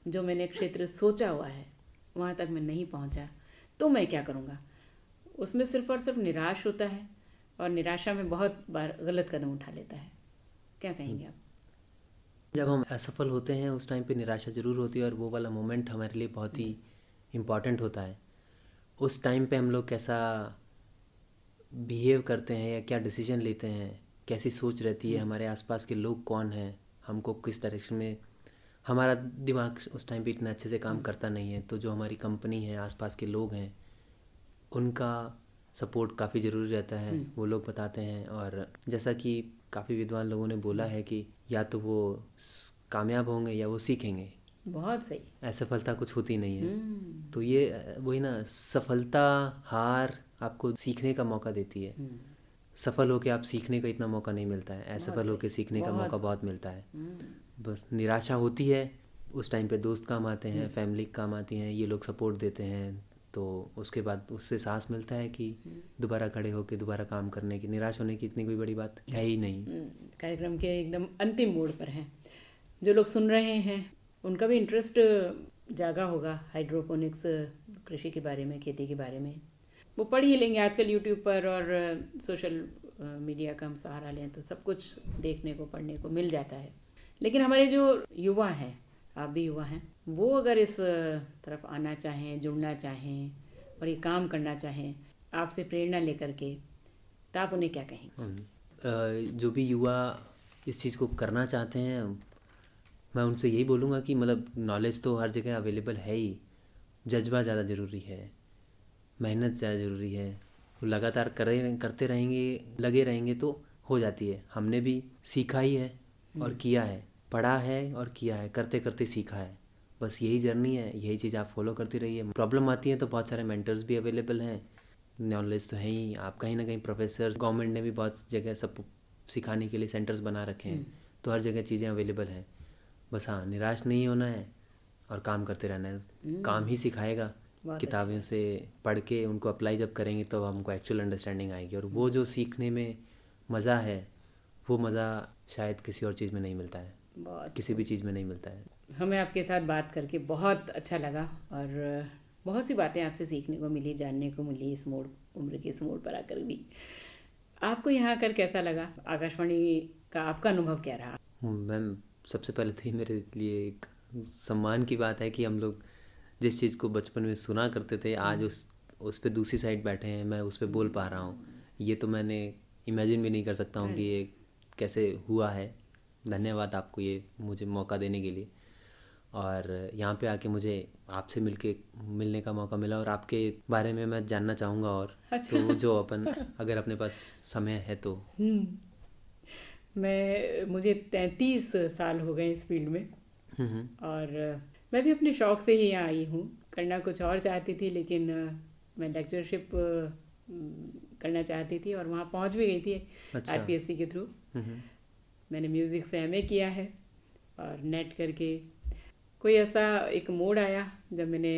D: जो मैंने क्षेत्र सोचा हुआ है वहाँ तक मैं नहीं पहुँचा, तो मैं क्या करूँगा। उसमें सिर्फ और सिर्फ निराश होता है और निराशा में बहुत बार गलत कदम उठा लेता है। क्या कहेंगे आप?
B: जब हम असफल होते हैं उस टाइम पे निराशा ज़रूर होती है, और वो वाला मोमेंट हमारे लिए बहुत ही इम्पॉर्टेंट होता है। उस टाइम पे हम लोग कैसा बिहेव करते हैं या क्या डिसीजन लेते हैं, कैसी सोच रहती है, हमारे आसपास के लोग कौन हैं, हमको किस डायरेक्शन में, हमारा दिमाग उस टाइम पे इतना अच्छे से काम करता नहीं है, तो जो हमारी कंपनी है, आसपास के लोग हैं, उनका सपोर्ट काफ़ी ज़रूरी रहता है। वो लोग बताते हैं, और जैसा कि काफ़ी विद्वान लोगों ने बोला है कि या तो वो कामयाब होंगे या वो सीखेंगे।
D: बहुत सही।
B: असफलता कुछ होती नहीं है। तो ये वही ना, सफलता हार आपको सीखने का मौका देती है। सफल होके आप सीखने का इतना मौका नहीं मिलता है, असफल होके सीखने का मौका बहुत मिलता है। बस निराशा होती है उस टाइम पे, दोस्त काम आते हैं, फैमिली काम आती हैं, ये लोग सपोर्ट देते हैं, तो उसके बाद उससे साहस मिलता है कि दोबारा खड़े होके दोबारा काम करने की। निराश होने की इतनी कोई बड़ी बात है ही नहीं।
D: कार्यक्रम के एकदम अंतिम मोड़ पर हैं। जो लोग सुन रहे हैं उनका भी इंटरेस्ट जागा होगा हाइड्रोपोनिक्स कृषि के बारे में, खेती के बारे में। वो पढ़ ही लेंगे आजकल यूट्यूब पर, और सोशल मीडिया का हम सहारा लें तो सब कुछ देखने को पढ़ने को मिल जाता है। लेकिन हमारे जो युवा हैं, आप भी युवा हैं, वो अगर इस तरफ आना चाहें, जुड़ना चाहें और ये काम करना चाहें आपसे प्रेरणा लेकर के, तो आप उन्हें क्या कहेंगे?
B: जो भी युवा इस चीज़ को करना चाहते हैं, मैं उनसे यही बोलूँगा कि मतलब नॉलेज तो हर जगह अवेलेबल है ही, जज्बा ज़्यादा ज़रूरी है, मेहनत ज़्यादा ज़रूरी है। वो लगातार करते रहेंगे, लगे रहेंगे तो हो जाती है। हमने भी सीखा ही है और किया है, पढ़ा है और किया है, करते करते सीखा है। बस यही जर्नी है, यही चीज़ आप फॉलो करती रहिए। प्रॉब्लम आती है तो बहुत सारे मेंटर्स भी अवेलेबल हैं, नॉलेज तो है ही। आप कहीं ना कहीं प्रोफेसर, गवर्नमेंट ने भी बहुत जगह सब सिखाने के लिए सेंटर्स बना रखे हैं, तो हर जगह चीज़ें अवेलेबल हैं। बस हाँ, निराश नहीं होना है और काम करते रहना है। काम ही सिखाएगा।
D: बहुत
B: किताबें से पढ़ के उनको अप्लाई जब करेंगे तो हमको एक्चुअल अंडरस्टैंडिंग आएगी, और वो जो सीखने में मज़ा है वो मज़ा शायद किसी और चीज़ में नहीं मिलता है,
D: बहुत
B: किसी भी चीज़ में नहीं मिलता है।
D: हमें आपके साथ बात करके बहुत अच्छा लगा और बहुत सी बातें आपसे सीखने को मिली, जानने को मिली इस मोड़, उम्र के इस मोड़ पर आकर भी। आपको यहाँ आकर कैसा लगा? आकाशवाणी का आपका अनुभव क्या रहा?
B: मैम, सबसे पहले तो ये मेरे लिए एक सम्मान की बात है कि हम लोग जिस चीज़ को बचपन में सुना करते थे, आज उस पे दूसरी साइड बैठे हैं, मैं उस पे बोल पा रहा हूँ। ये तो मैंने इमेजिन भी नहीं कर सकता हूँ कि ये कैसे हुआ है। धन्यवाद आपको ये मुझे मौका देने के लिए, और यहाँ पे आके मुझे आपसे मिलने का मौका मिला और आपके बारे में मैं जानना चाहूँगा। और तो जो अपन अगर अपने पास समय है तो।
D: मुझे 33 साल हो गए इस फील्ड में और मैं भी अपने शौक़ से ही यहाँ आई हूँ। करना कुछ और चाहती थी, लेकिन मैं लेक्चरशिप करना चाहती थी और वहाँ पहुँच भी गई थी।
B: अच्छा।
D: आरपीएससी के थ्रू मैंने म्यूज़िक से एमए किया है और नेट करके कोई ऐसा एक मोड़ आया जब मैंने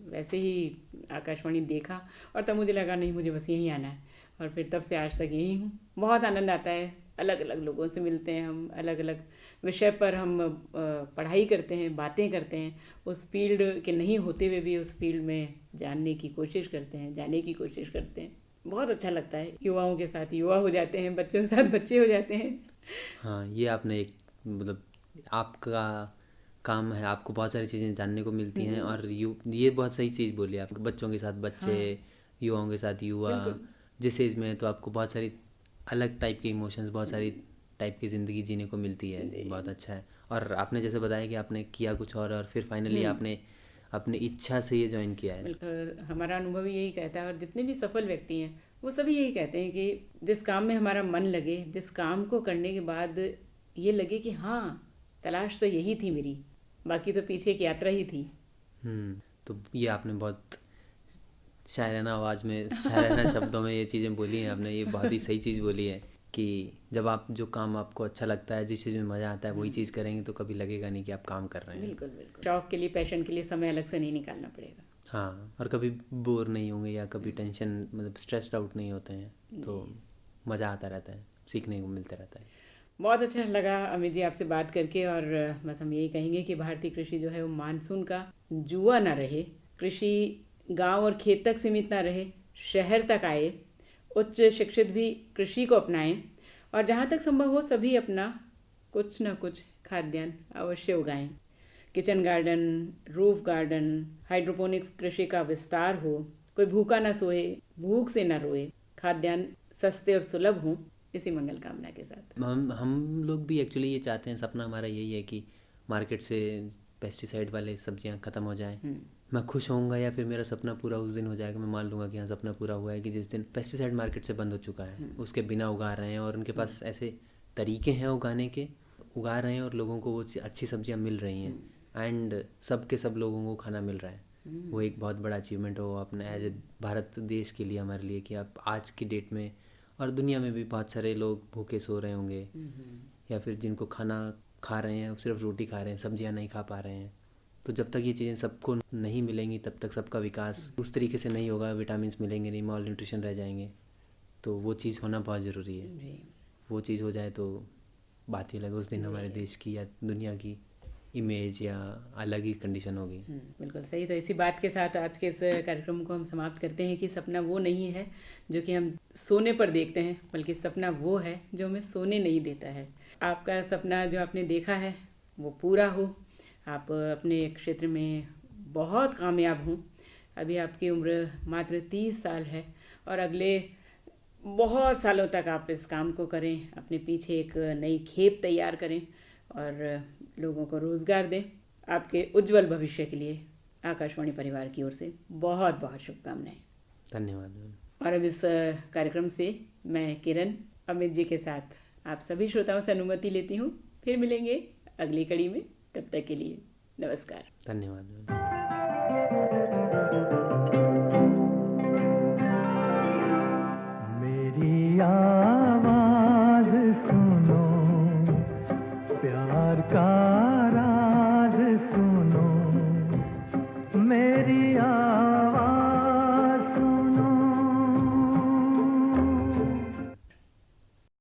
D: वैसे ही आकाशवाणी देखा और तब मुझे लगा नहीं, मुझे बस यहीं आना है, और फिर तब से आज तक यहीं हूँ। बहुत आनंद आता है, अलग अलग लोगों से मिलते हैं हम, अलग अलग विषय पर हम पढ़ाई करते हैं, बातें करते हैं, उस फील्ड के नहीं होते हुए भी उस फील्ड में जानने की कोशिश करते हैं, जाने की कोशिश करते हैं। बहुत अच्छा लगता है। युवाओं के साथ युवा हो जाते हैं, बच्चों के साथ बच्चे हो जाते हैं।
B: हाँ, ये आपने एक मतलब आपका काम है, आपको बहुत सारी चीज़ें जानने को मिलती हैं, और ये बहुत सही चीज़ बोली आप, बच्चों के साथ बच्चे, युवाओं के साथ युवा, जिस एज में है तो आपको बहुत सारी अलग टाइप के इमोशंस, बहुत सारी टाइप की ज़िंदगी जीने को मिलती है। बहुत अच्छा है। और आपने जैसे बताया कि आपने किया कुछ और फिर फाइनली आपने अपनी इच्छा से ये ज्वाइन किया है।
D: बिल्कुल, हमारा अनुभव यही कहता है, और जितने भी सफल व्यक्ति हैं वो सभी यही कहते हैं कि जिस काम में हमारा मन लगे, जिस काम को करने के बाद ये लगे कि हाँ, तलाश तो यही थी मेरी, बाकी तो पीछे एक यात्रा ही थी।
B: तो ये आपने बहुत शायराना आवाज़ में, शायराना शब्दों में ये चीज़ें बोली हैं आपने। ये बहुत ही सही चीज़ बोली है कि जब आप जो काम आपको अच्छा लगता है, जिस चीज़ में मज़ा आता है, वही चीज़ करेंगे तो कभी लगेगा नहीं कि आप काम कर रहे हैं।
D: बिल्कुल बिल्कुल। शौक के लिए, पैशन के लिए समय अलग से नहीं निकालना पड़ेगा।
B: हाँ, और कभी बोर नहीं होंगे या कभी टेंशन मतलब स्ट्रेस्ड आउट नहीं होते हैं, तो मज़ा आता रहता है, सीखने को मिलता रहता है।
D: बहुत अच्छा लगा अमित जी आपसे बात करके, और बस हम यही कहेंगे कि भारतीय कृषि जो है वो मानसून का जुआ ना रहे, कृषि गांव और खेत तक सीमित ना रहे, शहर तक आए, उच्च शिक्षित भी कृषि को अपनाएं, और जहाँ तक संभव हो सभी अपना कुछ न कुछ खाद्यान्न अवश्य उगाएं। Kitchen garden, roof garden, hydroponics कृषि का विस्तार हो, कोई भूखा ना सोए, भूख से ना रोए, खाद्यान्न सस्ते और सुलभ हों, इसी मंगल कामना के साथ
B: हम लोग भी एक्चुअली ये चाहते हैं। सपना हमारा यही है कि मार्केट से पेस्टिसाइड वाले सब्जियां ख़त्म हो जाएं। मैं खुश होऊंगा या फिर मेरा सपना पूरा उस दिन हो जाएगा, मैं मान लूँगा कि हाँ, सपना पूरा हुआ है कि जिस दिन पेस्टिसाइड मार्केट से बंद हो चुका है, उसके बिना उगा रहे हैं और उनके पास ऐसे तरीके हैं उगाने के, उगा रहे हैं और लोगों को वो अच्छी सब्जियां मिल रही हैं, एंड सब के सब लोगों को खाना मिल रहा है। वो एक बहुत बड़ा अचीवमेंट हो अपने एज ए भारत देश के लिए, हमारे लिए, कि आप आज की डेट में और दुनिया में भी बहुत सारे लोग भूखे सो रहे होंगे, या फिर जिनको खाना खा रहे हैं सिर्फ रोटी खा रहे हैं, सब्जियां नहीं खा पा रहे हैं। तो जब तक ये चीज़ें सबको नहीं मिलेंगी तब तक सबका विकास उस तरीके से नहीं होगा, विटामिन्स मिलेंगे नहीं, माल न्यूट्रिशन रह जाएंगे। तो वो चीज़ होना बहुत ज़रूरी है। वो चीज़ हो जाए तो बात ही अलग, उस दिन हमारे देश की या दुनिया की इमेज या अलग ही कंडीशन होगी।
D: बिल्कुल सही। तो इसी बात के साथ आज के इस कार्यक्रम को हम समाप्त करते हैं कि सपना वो नहीं है जो कि हम सोने पर देखते हैं, बल्कि सपना वो है जो हमें सोने नहीं देता है। आपका सपना जो आपने देखा है वो पूरा हो, आप अपने क्षेत्र में बहुत कामयाब हों। अभी आपकी उम्र मात्र 30 साल है और अगले बहुत सालों तक आप इस काम को करें, अपने पीछे एक नई खेप तैयार करें और लोगों को रोज़गार दें। आपके उज्जवल भविष्य के लिए आकाशवाणी परिवार की ओर से बहुत बहुत शुभकामनाएं।
B: धन्यवाद।
D: और अब इस कार्यक्रम से मैं किरण अमित जी के साथ आप सभी श्रोताओं से अनुमति लेती हूँ। फिर मिलेंगे अगली कड़ी में, तब तक के लिए नमस्कार।
B: धन्यवाद।
C: मेरी आवाज़ सुनो, प्यार का